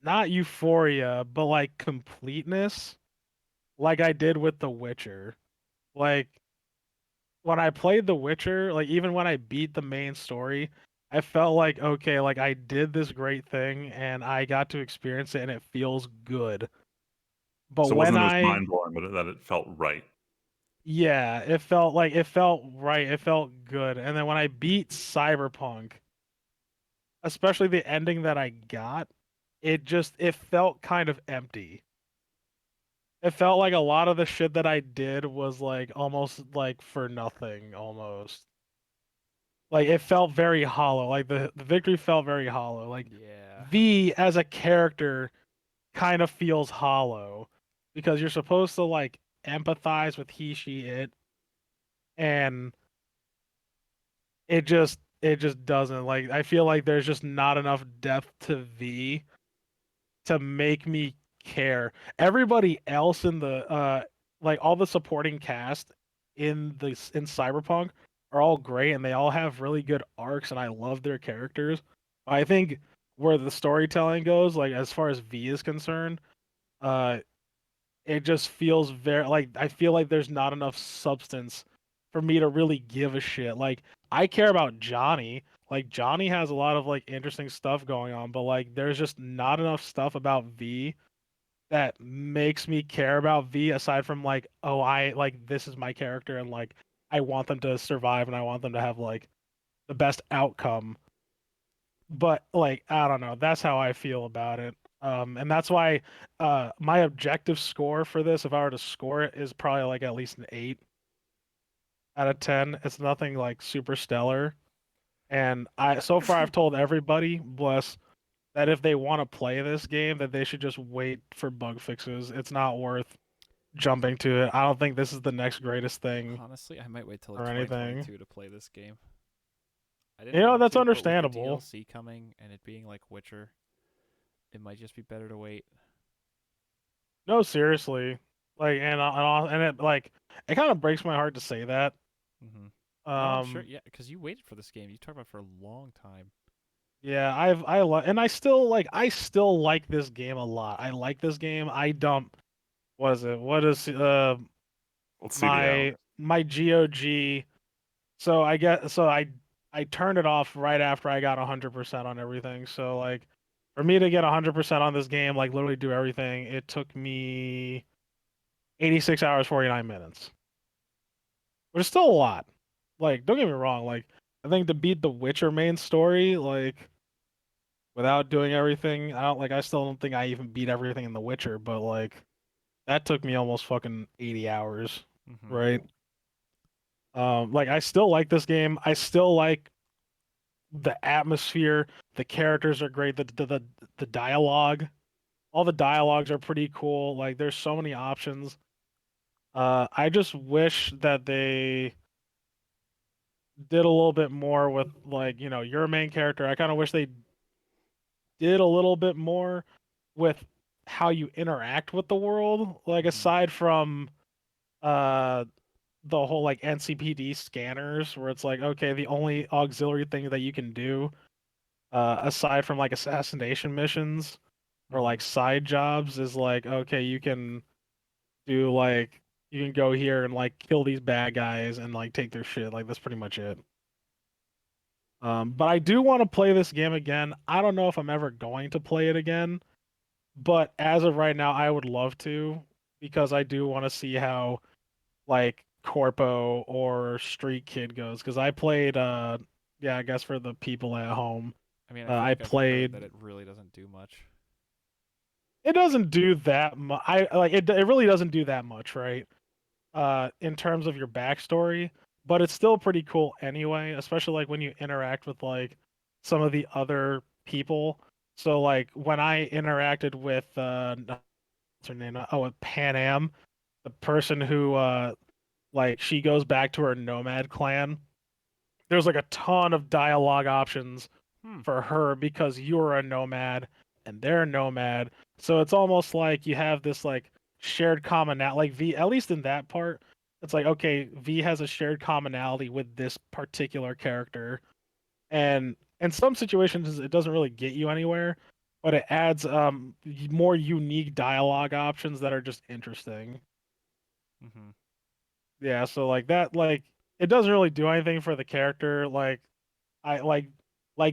not euphoria, but like completeness, like I did with The Witcher. Like when I played The Witcher, like even when I beat the main story, I felt like okay, like I did this great thing and I got to experience it and it feels good. But So it when wasn't that it was I mind blowing, but that it felt right. yeah, it felt right, it felt good. And then when I beat Cyberpunk, especially the ending that I got, it felt kind of empty. It felt like a lot of the shit that I did was like almost like for nothing almost. Like it felt very hollow. Like the victory felt very hollow. Like Yeah. V as a character kind of feels hollow because you're supposed to like empathize with he, she, it, and it just doesn't. Like I feel like there's just not enough depth to V to make me care. Everybody else in the like all the supporting cast in Cyberpunk are all great and they all have really good arcs and I love their characters. I think where the storytelling goes, like as far as V is concerned, uh it just feels very like I feel like there's not enough substance for me to really give a shit. Like I care about Johnny. Like Johnny has a lot of like interesting stuff going on, but like there's just not enough stuff about V that makes me care about V aside from like, oh, I like this is my character and like I want them to survive and I want them to have like the best outcome. But like I don't know, that's how I feel about it. And that's why my objective score for this, if I were to score it, is probably like at least an 8 out of 10. It's nothing like super stellar. And I so far I've told everybody, bless, that if they want to play this game, that they should just wait for bug fixes. It's not worth jumping to it. I don't think this is the next greatest thing Honestly, I might wait till or anything. 2022 to play this game. I You didn't know, want that's to, but with the understandable. DLC coming and it being like Witcher, it might just be better to wait. No, seriously. Like and it like it kind of breaks my heart to say that. Mm-hmm. No, I'm sure. Um Yeah, because you waited for this game. You talked about it for a long time. yeah, and I still like this game a lot. I like this game. I dump what is it? What is Let's see the hour. my GOG. So I turned it off right after I got 100% on everything. So like for me to get 100% on this game, like literally do everything, it took me 86 hours 49 minutes. Which is still a lot. Like don't get me wrong, like I think to beat the Witcher main story, like without doing everything, I still don't think I even beat everything in The Witcher, but like that took me almost fucking 80 hours. Mm-hmm. right? Like I still like this game. I still like the atmosphere. The characters are great. The dialogue, all the dialogues are pretty cool. Like there's so many options. I just wish that they did a little bit more with like, your main character. I kind of wish they did a little bit more with how you interact with the world. Like Mm-hmm. aside from uh the whole like NCPD scanners where it's like, okay, the only auxiliary thing that you can do aside from like assassination missions or Mm-hmm. like side jobs is like, okay, you can do like you can go here and like kill these bad guys and like take their shit. Like that's pretty much it. But I do want to play this game again. I don't know if I'm ever going to play it again, but as of right now, I would love to because I do want to see how like Corpo or Street Kid goes. Because I played, yeah, I guess for the people at home, I mean, I feel I like I've heard played. that it really doesn't do much. It doesn't do that much. I like it. It really doesn't do that much, right? In terms of your backstory, but it's still pretty cool anyway, especially like when you interact with like some of the other people. So like when I interacted with what's her name? Oh, with Pan Am, the person who like she goes back to her nomad clan. There's like a ton of dialogue options Hmm. for her because you're a nomad and they're a nomad. So it's almost like you have this like shared commonality. Like V, at least in that part, it's like okay, V has a shared commonality with this particular character, and in some situations it doesn't really get you anywhere, but it adds more unique dialogue options that are just interesting. Mm-hmm. Yeah, so like that, like it doesn't really do anything for the character. Like I like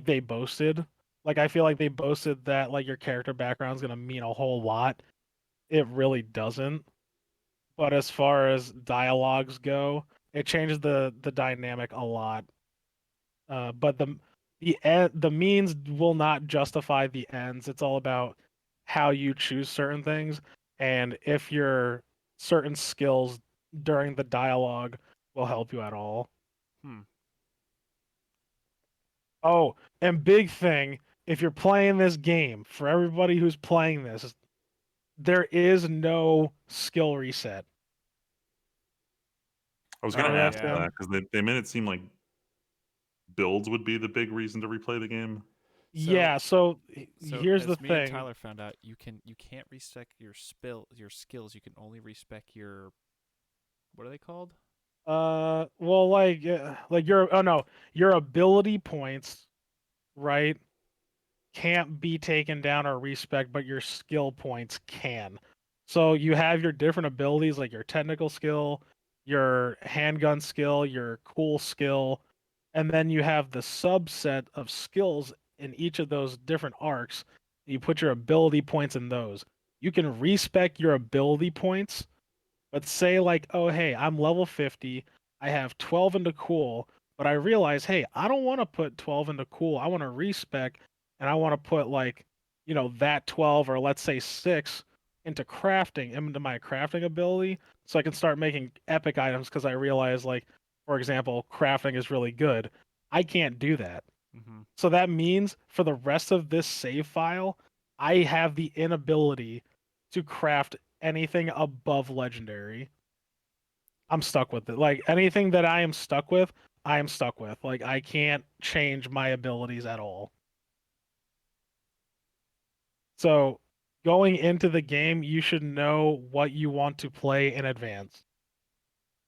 they boasted. Like I feel like they boasted that like your character background is gonna mean a whole lot. It really doesn't. But as far as dialogues go, it changes the dynamic a lot. But the means will not justify the ends. It's all about how you choose certain things and if your certain skills during the dialogue will help you at all. Hmm. Oh, and big thing, if you're playing this game, for everybody who's playing this, there is no skill reset. I was going Remember to Oh that, ask yeah. Tim? that because they made it seem like builds would be the big reason to replay the game. So Yeah, so so here's the as me and thing. Tyler found out, you can't respec your skills. You can only respec your what are they called? Well, like your oh no, your ability points, right, can't be taken down or respec, but your skill points can. So you have your different abilities, like your technical skill, your handgun skill, your cool skill, and then you have the subset of skills in each of those different arcs. You put your ability points in those. You can respec your ability points, but say like, oh hey, I'm level 50, I have 12 into cool, but I realize, hey, I don't want to put 12 into cool. I want to respec and I want to put like, that 12 or let's say 6 into crafting, into my crafting ability so I can start making epic items because I realize like, for example, crafting is really good. I can't do that. Mm-hmm. So that means for the rest of this save file, I have the inability to craft anything above legendary. I'm stuck with it. Like anything that I am stuck with, I am stuck with. Like I can't change my abilities at all. So going into the game, you should know what you want to play in advance,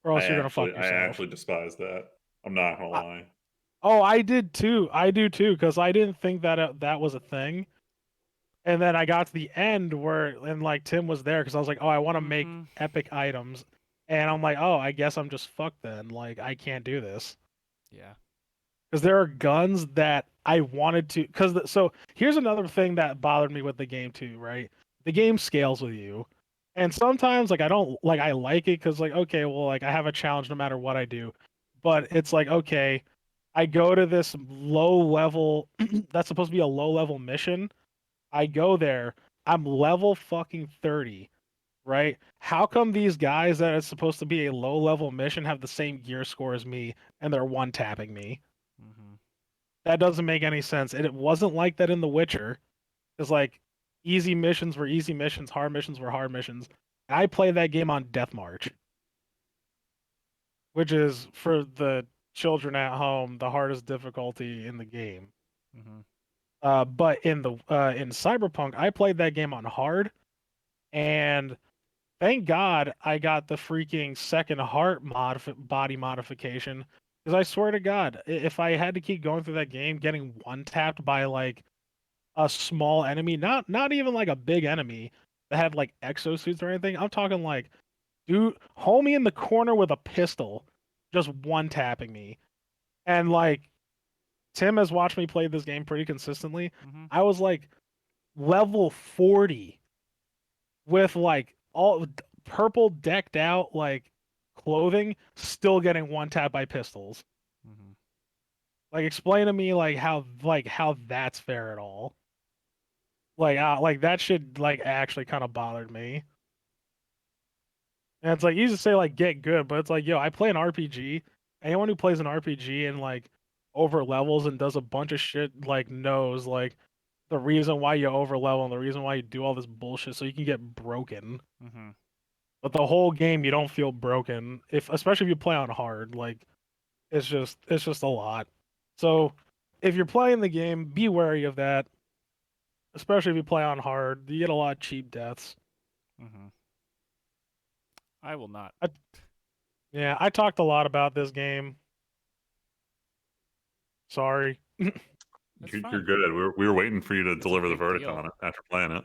or else you're gonna fuck I yourself. actually despise that. I'm not gonna I, lie. oh, I did too. I do too, because I didn't think that that was a thing. And then I got to the end where, and like Tim was there, because I was like, oh, I want to make Mm-hmm. epic items, and I'm like, oh, I guess I'm just fucked then. Like I can't do this. Yeah. Because there are guns that I wanted to. So here's another thing that bothered me with the game too, right? The game scales with you, and sometimes like I don't like I like it because like okay, well like I have a challenge no matter what I do, but it's like okay, I go to this low level that's supposed to be a low level mission. I go there, I'm level fucking 30, right? How come these guys that is supposed to be a low level mission have the same gear score as me and they're one tapping me? Mm-hmm. That doesn't make any sense. And it wasn't like that in The Witcher. It's like easy missions were easy missions, hard missions were hard missions. I played that game on Death March, which is for the children at home the hardest difficulty in the game. Mm-hmm. But in Cyberpunk, I played that game on hard, and thank God I got the freaking second heart body modification. Because I swear to God, if I had to keep going through that game, getting one tapped by like a small enemy, not even like a big enemy that had like exosuits or anything. I'm talking like, dude, homie in the corner with a pistol, just one tapping me. And like Tim has watched me play this game pretty consistently. Mm-hmm. I was like level 40 with like all purple decked out like clothing, still getting one tap by pistols. Mm-hmm. Like explain to me like how that's fair at all. Like that shit like actually kind of bothered me. And it's like easy to say like get good, but it's like yo, I play an RPG. Anyone who plays an RPG and like over levels and does a bunch of shit like knows like the reason why you over level and the reason why you do all this bullshit so you can get broken. Mm-hmm. But the whole game you don't feel broken if especially if you play on hard. Like it's just a lot. So if you're playing the game, be wary of that. Especially if you play on hard, you get a lot of cheap deaths. Mm-hmm. I will not. Yeah, I talked a lot about this game. Sorry. That's You're fine. good. We were waiting for you to It's a deliver the big verdict deal. on it after playing it.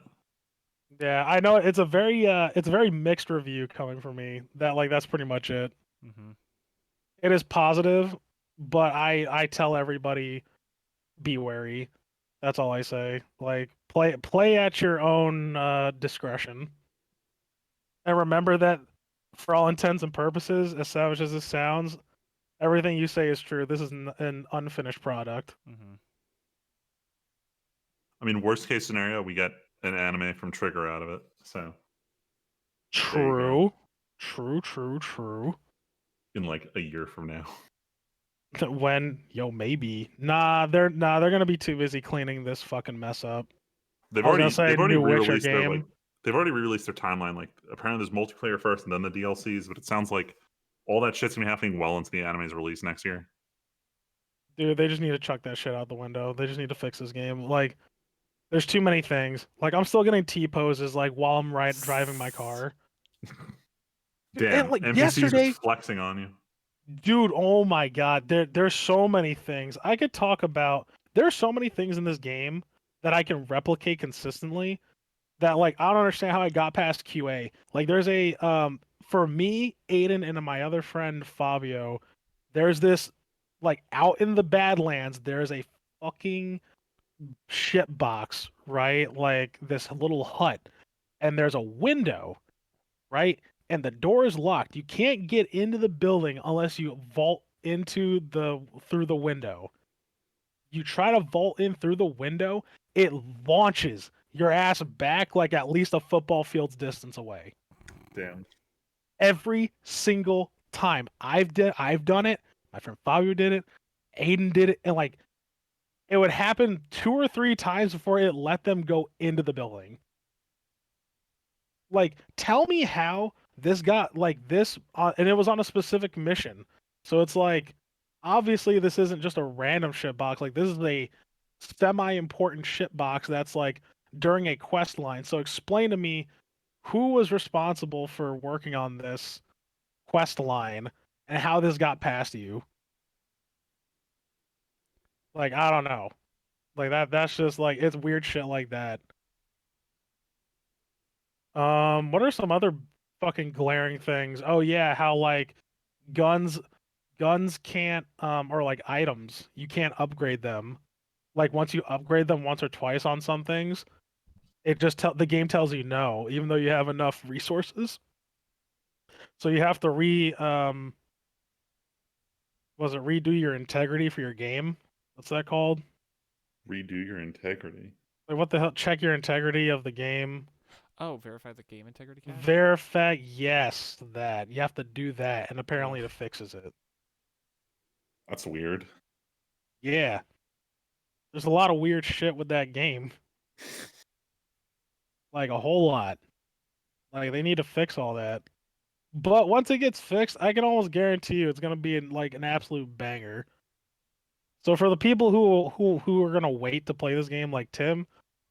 Yeah, I know it's a very mixed review coming from me. That's pretty much it. Mm-hmm. It is positive, but I tell everybody be wary. That's all I say. Like play at your own discretion. And remember that for all intents and purposes, as savage as this sounds, everything you say is true. This is an unfinished product. Mm-hmm. I mean, worst case scenario, we get an anime from Trigger out of it. So there you go. True. True. In like a year from now. When maybe they're gonna be too busy cleaning this fucking mess up. They've I was gonna already say they've already new Witcher re-released their like game. they've already re-released their timeline. Like apparently there's multiplayer first and then the DLCs, but it sounds like all that shit's gonna be happening well into the anime's release next year. Dude, they just need to chuck that shit out the window. They just need to fix this game. Like, there's too many things. Like, I'm still getting T poses like while I'm driving my car. And Damn, like NPCs just yesterday, flexing on you. dude, oh my god, there's so many things I could talk about. There's so many things in this game that I can replicate consistently that like I don't understand how I got past QA. Like there's a for me, Aiden and my other friend Fabio, there's this like out in the Badlands, there's a fucking ship box, right? Like this little hut, and there's a window, right? And the door is locked. You can't get into the building unless you vault into the through the window. You try to vault in through the window, it launches your ass back like at least a football field's distance away. Damn. Every single time. I've done it. My friend Fabio did it. Aiden did it, and like it would happen 2 or 3 times before it let them go into the building. Like, tell me how this got like this, and it was on a specific mission. So it's like, obviously, this isn't just a random ship box. Like, this is a semi-important ship box that's like during a quest line. So explain to me who was responsible for working on this quest line and how this got past you. Like, I don't know. Like that's just like it's weird shit like that. What are some other fucking glaring things? Oh yeah, how like guns guns can't or like items, you can't upgrade them. Like once you upgrade them once or twice on some things, it just the game tells you no, even though you have enough resources. So you have to was it redo your integrity for your game? What's that called? Redo your integrity. Like what the hell? Check your integrity of the game. Oh, verify the game integrity cache? Verify, yes, that. You have to do that, and apparently Ugh. it fixes it. That's weird. Yeah. There's a lot of weird shit with that game. Like, a whole lot. Like, they need to fix all that. But once it gets fixed, I can almost guarantee you it's gonna be like an absolute banger. So for the people who are gonna wait to play this game, like Tim,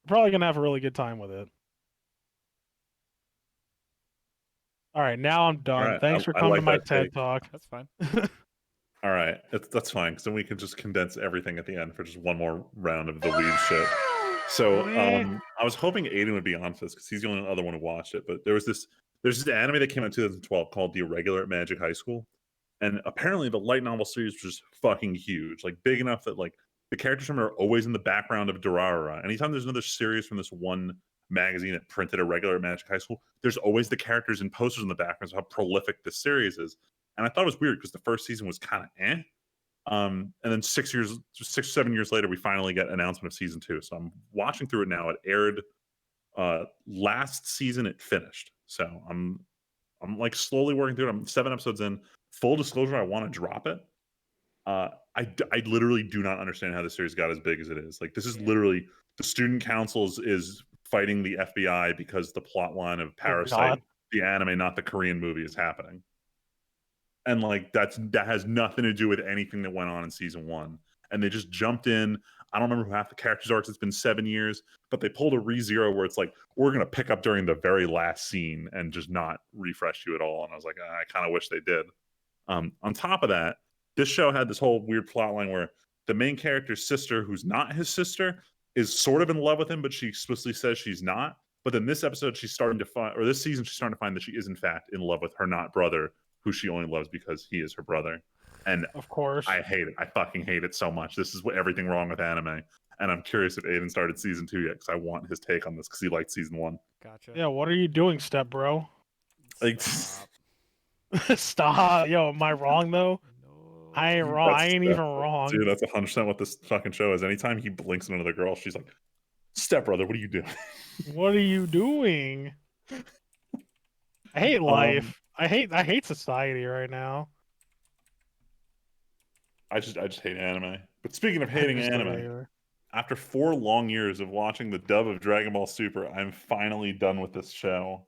probably gonna have a really good time with it. All right, now I'm All done. right, Thanks for I coming to like my that TED take. talk. That's fine. All right, that's fine because then we can just condense everything at the end for just one more round of the weed shit. So Sweet. I was hoping Aiden would be on for this because he's the only other one who watched it. But there's this anime that came out in 2012 called The Irregular at Magic High School, and apparently the light novel series was just fucking huge, like big enough that like the characters from it are always in the background of Durarara. Anytime there's another series from this one magazine that printed Irregular at Magic High School, there's always the characters and posters in the background of how prolific this series is. And I thought it was weird because the first season was kind of eh. And then 6 or 7 years later, we finally get announcement of season 2. So I'm watching through it now. It aired last season. It finished. So I'm like slowly working through it. I'm 7 episodes in. Full disclosure, I want to drop it. I literally do not understand how the series got as big as it is. Like this is literally the student council is fighting the FBI because the plot line of Oh Parasite, God. the anime, not the Korean movie, is happening. And like that has nothing to do with anything that went on in season 1. And they just jumped in. I don't remember who half the characters are. It's been 7 years, but they pulled a ReZero where it's like we're gonna pick up during the very last scene and just not refresh you at all. And I was like, I kind of wish they did. On top of that, this show had this whole weird plot line where the main character's sister, who's not his sister, is sort of in love with him, but she explicitly says she's not. But then this episode, she's starting to find, or this season, she's starting to find that she is in fact in love with her not brother, who she only loves because he is her brother. And Of course. I hate it. I fucking hate it so much. This is what everything wrong with anime. And I'm curious if Aiden started season 2 yet, because I want his take on this because he liked season 1. Gotcha. Yeah, what are you doing, step bro? Like, Stop. Stop. Yo, am I wrong though? No. I ain't wrong. I ain't even Dude, wrong. that's 100% what this fucking show is. Anytime he blinks at another girl, she's like, "Stepbrother, what are you doing?" What are you doing? I hate life. I hate society right now. I just hate anime. But speaking of I hating just do anime, either. after 4 long years of watching the dub of Dragon Ball Super, I'm finally done with this show.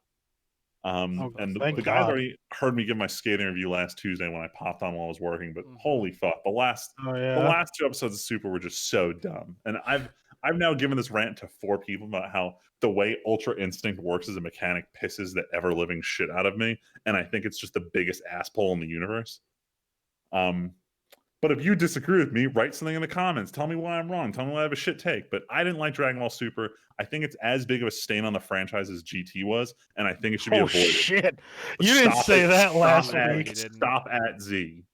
Oh, And thank the guys God. already heard me give my skating review last Tuesday when I popped on while I was working. But Mhm. holy fuck, the last Oh yeah. 2 episodes of Super were just so dumb. And I've now given this rant to 4 people about how the way Ultra Instinct works as a mechanic pisses the ever living shit out of me, and I think it's just the biggest asshole in the universe. But if you disagree with me, write something in the comments. Tell me why I'm wrong. Tell me why I have a shit take. But I didn't like Dragon Ball Super. I think it's as big of a stain on the franchise as GT was, and I think it should be Oh avoided. shit! You didn't Stop say it. that Stop last at, week. Stop at Z.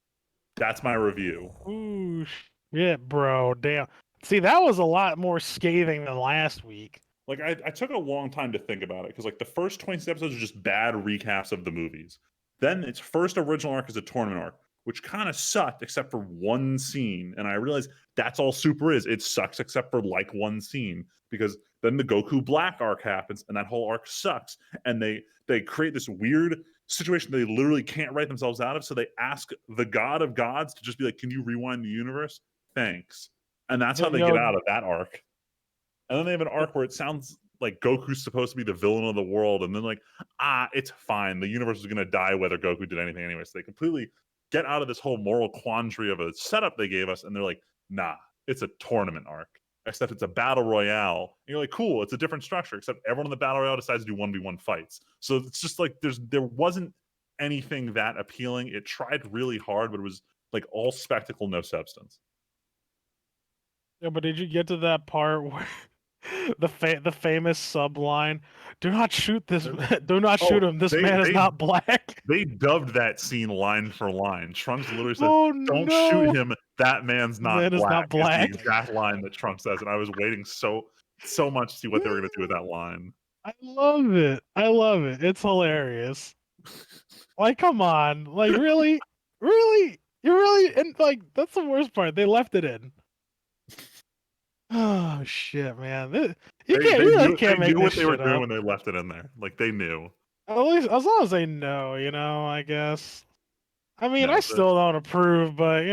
That's my review. Ooh shit, bro. Damn. See, that was a lot more scathing than last week. Like I took a long time to think about it because like the first 26 episodes are just bad recaps of the movies. Then its first original arc is a tournament arc, which kind of sucked except for one scene. And I realized that's all Super is. It sucks except for like one scene because then the Goku Black arc happens and that whole arc sucks. And they create this weird situation they literally can't write themselves out of. So they ask the God of Gods to just be like, "Can you rewind the universe? Thanks." And that's how they Yo, get out of that arc. And then they have an arc where it sounds like Goku's supposed to be the villain of the world, and then like, it's fine. The universe is gonna die whether Goku did anything anyway. So they completely get out of this whole moral quandary of a setup they gave us, and they're like, nah, it's a tournament arc. Except it's a battle royale. And you're like, cool, it's a different structure, except everyone in the battle royale decides to do 1v1 fights. So it's just like there wasn't anything that appealing. It tried really hard, but it was like all spectacle, no substance. yeah, but did you get to that part where the famous subline, "Do not shoot this. Do not shoot him. This man is not black." They dubbed that scene line for line. Trunks literally says, Oh "Don't no, shoot him. That man's not man is black." not Is the black. exact line that Trunks says, and I was waiting so much to see what they were going to do with that line. I love it. I love it. It's hilarious. Like, come on. Like, really? Really? You really? And, like, that's the worst part. They left it in. Oh shit, man! You They can't. they You really knew they can't make knew this what they were shit doing up. when they left it in there. Like they knew. At least as long as they know, I guess. I mean, I No, still don't approve, but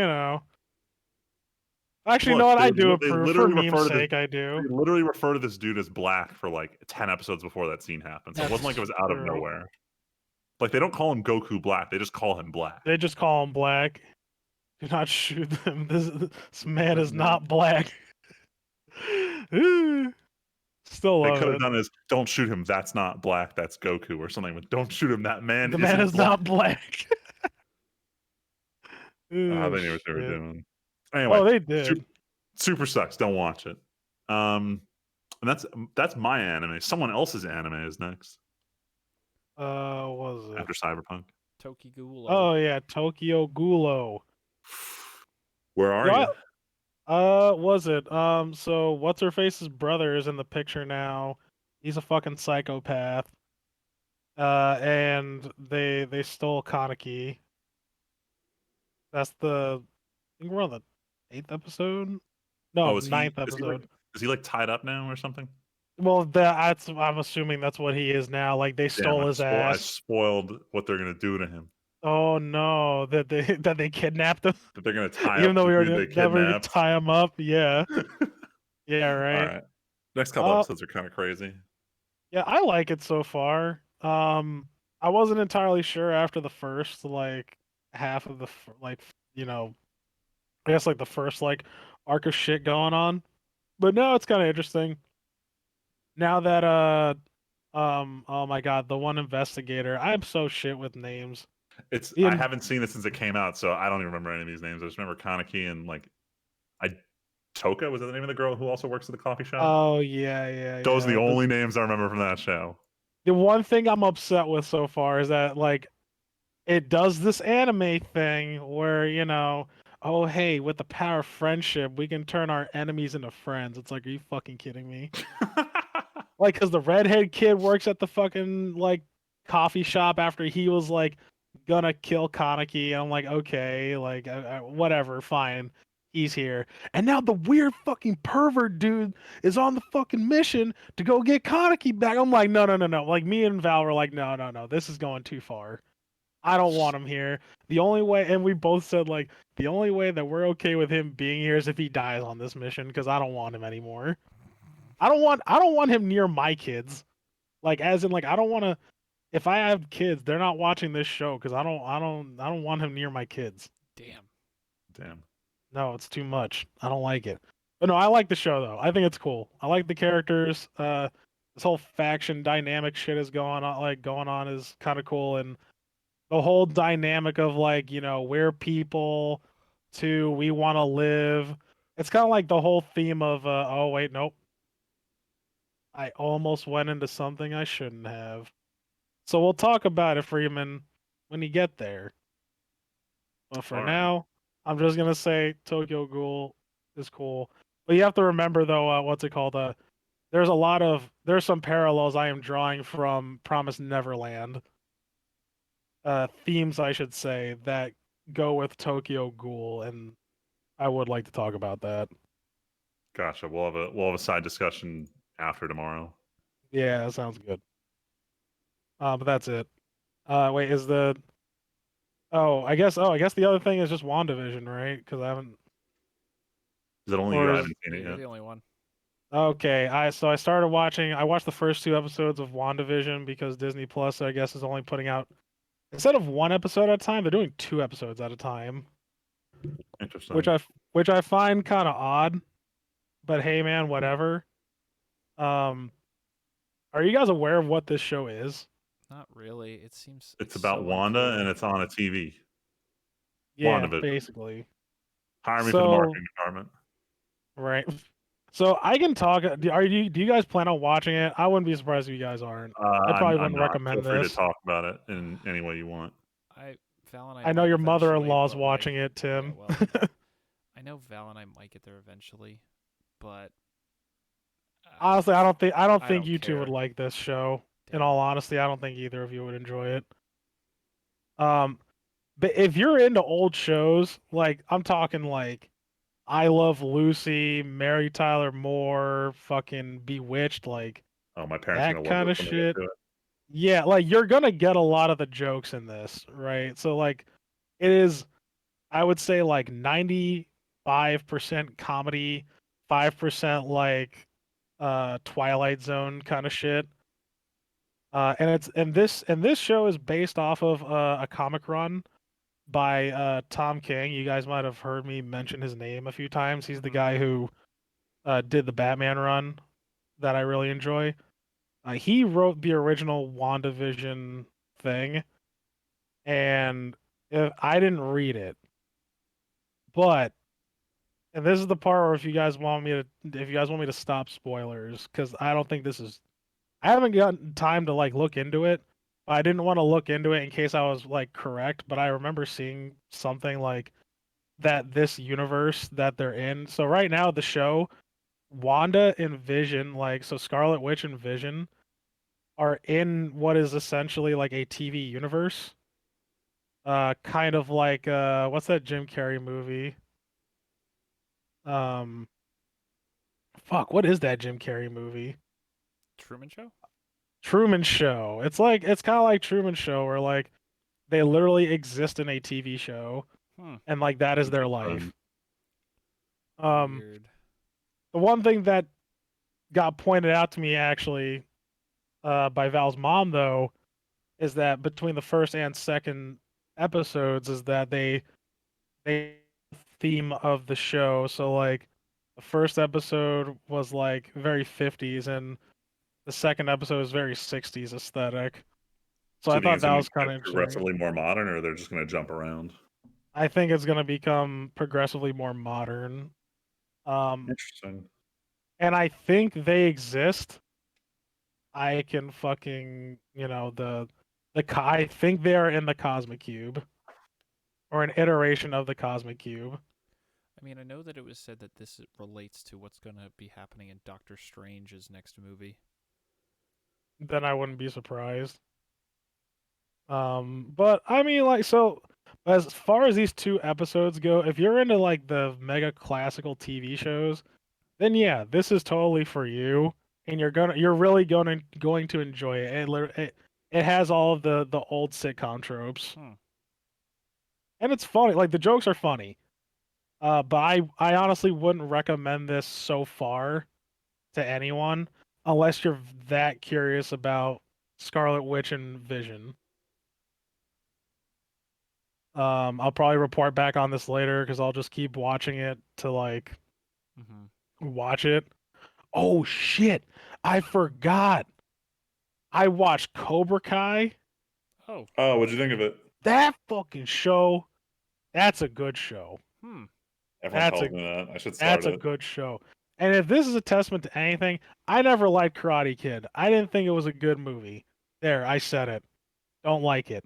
actually, you know look, what? I do they approve for literally meme's refer to this. sake. I do. They literally refer to this dude as black for like 10 episodes before that scene happened. So it That's wasn't like it was out of true. nowhere. Like they don't call him Goku Black. They just call him Black. They just call him black. Do not shoot them. This man is Man, not black. Still they love could have it. done is don't shoot him. That's not black. That's Goku or something. But don't shoot him. That man The man isn't is black. not black. They Oh knew what they were shit. doing. Anyway, Oh, they did. super sucks. Don't watch it. And that's my anime. Someone else's anime is next What was it? after Cyberpunk. Tokigulo. Oh yeah, Tokyo Ghoul. Where are Yeah. you? Was it? So what's her face's brother is in the picture now. He's a fucking psychopath. And they stole Kaneki. That's I think we're on the 8th episode. No, Oh, is he? 9th Is he like? episode. Is he like tied up now or something? Well, that's I'm assuming that's what he is now. Like they Damn, stole his I ass. spoiled what they're gonna do to him. Oh no, that they kidnapped him. That they're gonna tie Even up though the we dude already they never even kidnapped. tie him up. Yeah. Yeah, All right. right. Next couple episodes are kind of crazy. Yeah, I like it so far. I wasn't entirely sure after the first like half of the I guess like the first like arc of shit going on, but now it's kind of interesting. Now that oh my god, the one investigator, I'm so shit with names. The I in- haven't seen it since it came out, so I don't even remember any of these names. I just remember Kaneki and like I Toka, was that the name of the girl who also works at the coffee shop? oh yeah, Those are yeah. the only names I remember from that show. The one thing I'm upset with so far is that like it does this anime thing where, oh hey, with the power of friendship, we can turn our enemies into friends. It's like, are you fucking kidding me? Like, because the redhead kid works at the fucking like coffee shop after he was like gonna kill Kaneki. And I'm like, okay, like whatever, fine. He's here. And now the weird fucking pervert dude is on the fucking mission to go get Kaneki back. I'm like, no. Like me and Val were like, no, this is going too far. I don't want him here. The only way, and we both said like the only way that we're okay with him being here is if he dies on this mission because I don't want him anymore. I don't want him near my kids. Like as in like I don't want to. If I have kids, they're not watching this show because I don't want him near my kids. Damn. No, it's too much. I don't like it. But no, I like the show though. I think it's cool. I like the characters. This whole faction dynamic shit is going on is kind of cool, and the whole dynamic of like we're people to we want to live. It's kind of like the whole theme of oh wait, nope, I almost went into something I shouldn't have. So we'll talk about it, Freeman, when you get there. But for All right. now, I'm just gonna say Tokyo Ghoul is cool. But you have to remember though, what's it called? There's some parallels I am drawing from Promised Neverland. Themes, I should say, that go with Tokyo Ghoul, and I would like to talk about that. Gotcha. We'll have a side discussion after tomorrow. Yeah, that sounds good. But that's it. Wait, is the I guess the other thing is just WandaVision, right? Because I haven't. Is it only Or you? I is haven't seen it You're yet. the only one. Okay, I started watching. I watched the first 2 episodes of WandaVision because Disney Plus, I guess, is only putting out instead of 1 episode at a time, they're doing 2 episodes at a time, Interesting. which I find kind of odd. But hey, man, whatever. Um, are you guys aware of what this show is? Not really. It seems It's about so Wanda unclear. and it's on a TV. Yeah, WandaVision. basically. Hire me for the So marketing department. right. So I can talk. Do you guys plan on watching it? I wouldn't be surprised if you guys aren't. I probably I'm wouldn't not. Feel recommend free to this. talk about it in any way you want. Val and I I know might your eventually, mother-in-law's but, watching like, it, Tim. Yeah, well, I know Val and I might get there eventually, but Honestly, I don't think don't you two would care. like this show. In Damn. all honesty, I don't think either of you would enjoy it. But if you're into old shows, like I'm talking like I Love Lucy, Mary Tyler Moore, fucking Bewitched, like Oh, my parents are that gonna love kind this of when they get shit. to it. Yeah, like you're gonna get a lot of the jokes in this, right? So like it is, I would say like 95% comedy, 5% like Twilight Zone kind of shit. And this show is based off of a comic run by Tom King. You guys might have heard me mention his name a few times. He's the Mhm. guy who did the Batman run that I really enjoy. He wrote the original WandaVision thing, and I didn't read it, but and this is the part where if you guys want me to stop spoilers, because I don't think this is, I haven't gotten time to like look into it. I didn't want to look into it in case I was like correct, but I remember seeing something like that this universe that they're in. So right now the show, Wanda and Vision, like so Scarlet Witch and Vision are in what is essentially like a TV universe. Kind of like what's that Jim Carrey movie? Um fuck, what is that Jim Carrey movie? Truman Show. Truman Show. It's kind of like Truman Show where like they literally exist in a TV show Hmm. and like that is their Interesting. life. Um Weird. the one thing that got pointed out to me actually by Val's mom though is that between the first and second episodes is that they theme of the show. So like the first episode was like very 50s and the second episode is very 60s aesthetic. So So I do you think thought it's that gonna was kind get of interesting. progressively more modern, or they're just gonna jump around? I think it's going to become progressively more modern. Um Interesting. and I think they exist. I can fucking, I think they are in the Cosmic Cube or an iteration of the Cosmic Cube. I mean, I know that it was said that this relates to what's going to be happening in Doctor Strange's next movie. Then I wouldn't be surprised. But I mean, like, so as far as these two episodes go, if you're into like the mega classical TV shows, then yeah, this is totally for you, and you're really going to enjoy it. It has all of the old sitcom tropes, Hmm. and it's funny. Like the jokes are funny. But I honestly wouldn't recommend this so far to anyone unless you're that curious about Scarlet Witch and Vision. I'll probably report back on this later because I'll just keep watching it to like Mm-hmm. watch it. Oh shit! I forgot. I watched Cobra Kai. Oh. Oh, what'd you think of it? That fucking show. That's a good show. Hmm. Everyone That's tells a me that. I should start that's a it. good show. And if this is a testament to anything, I never liked Karate Kid. I didn't think it was a good movie. There, I said it. Don't like it.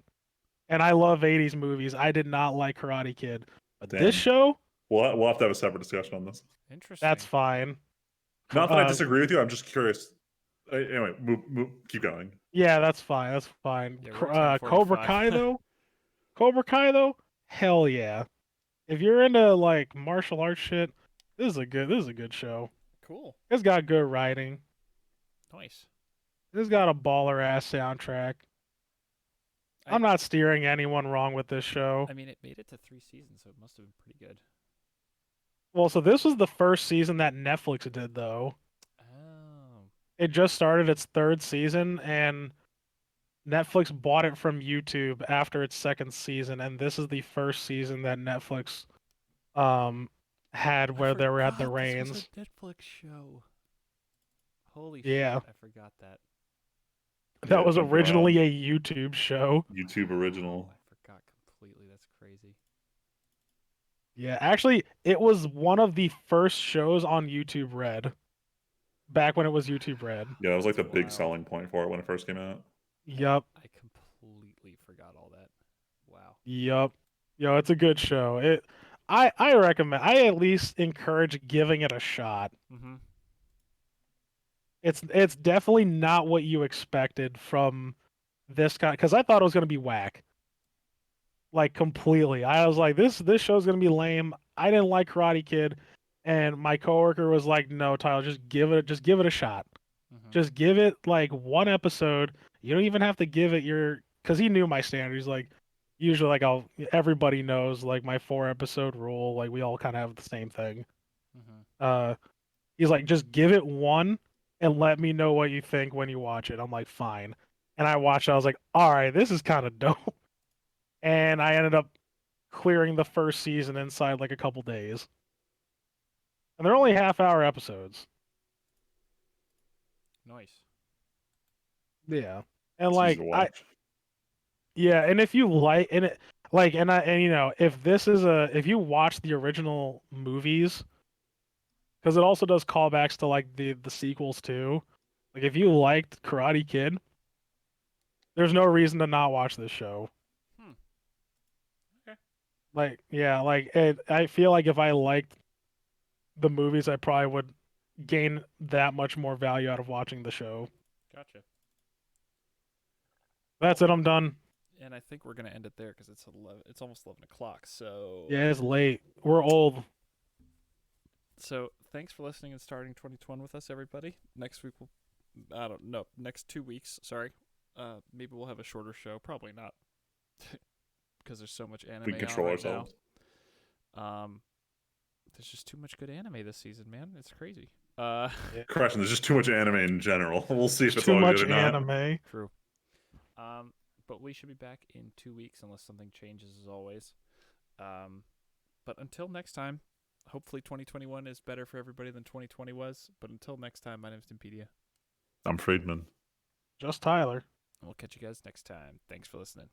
And I love 80s movies. I did not like Karate Kid. But this Damn. show, We'll have to have a separate discussion on this. Interesting. that's fine. Not that I disagree with you. I'm just curious. Anyway, keep going. Yeah, that's fine. That's fine. Yeah, we're at 10:45. Cobra Kai though, hell yeah. If you're into like martial arts shit, this is a good show. Cool. It's got good writing. Nice. It's got a baller ass soundtrack. I'm not steering anyone wrong with this show. I mean, it made it to 3 seasons, so it must have been pretty good. Well, so this was the first season that Netflix did though. Oh. It just started its third season and Netflix bought it from YouTube after its second season, and this is the first season that Netflix had where they were at the reins. This was a Netflix show. Holy Yeah. shit, I forgot that. That was jump originally around. a YouTube show. YouTube original. I forgot completely. That's crazy. Yeah, actually, it was one of the first shows on YouTube Red. Back when it was YouTube Red. Yeah, that was like the That's big wild. selling point for it when it first came out. Yup. I completely forgot all that. Wow. Yup. Yo, it's a good show. I recommend. I at least encourage giving it a shot. Mm-hmm. It's definitely not what you expected from this guy because I thought it was gonna be whack. Like completely. I was like, this show's gonna be lame. I didn't like Karate Kid, and my coworker was like, "No, Tyler, just give it a shot. Mhm. Just give it like one episode. You don't even have to give it your," because he knew my standards. Like usually, like everybody knows like my 4 episode rule. Like we all kind of have the same thing. Mhm. He's like, just give it one and let me know what you think when you watch it. I'm like, fine. And I watched it. I was like, all right, this is kind of dope. And I ended up clearing the first season inside like a couple days. And they're only half-hour episodes. Nice. Yeah. And It's easy like to watch. yeah, and if you like and it like and you know, if you watch the original movies, because it also does callbacks to like the sequels too. Like if you liked Karate Kid, there's no reason to not watch this show. Hmm. Okay. Like yeah, I feel like if I liked the movies, I probably would gain that much more value out of watching the show. Gotcha. That's it. I'm done. And I think we're gonna end it there because it's 11. It's almost 11 o'clock. So Yeah, it's late. We're old. thanks for listening and starting 2020 with us, everybody. Next week I don't know. Next 2 weeks, sorry. Maybe we'll have a shorter show. Probably not, because there's so much anime We can on control right ourselves. now. There's just too much good anime this season, man. It's crazy. Yeah. Correction, there's just too much anime in general. We'll see if There's it's too all much good or not. anime. True. But we should be back in 2 weeks unless something changes, as always. But until next time, hopefully 2021 is better for everybody than 2020 was. But until next time, my name is Timpedia. I'm Friedman. Just Tyler. And we'll catch you guys next time. Thanks for listening.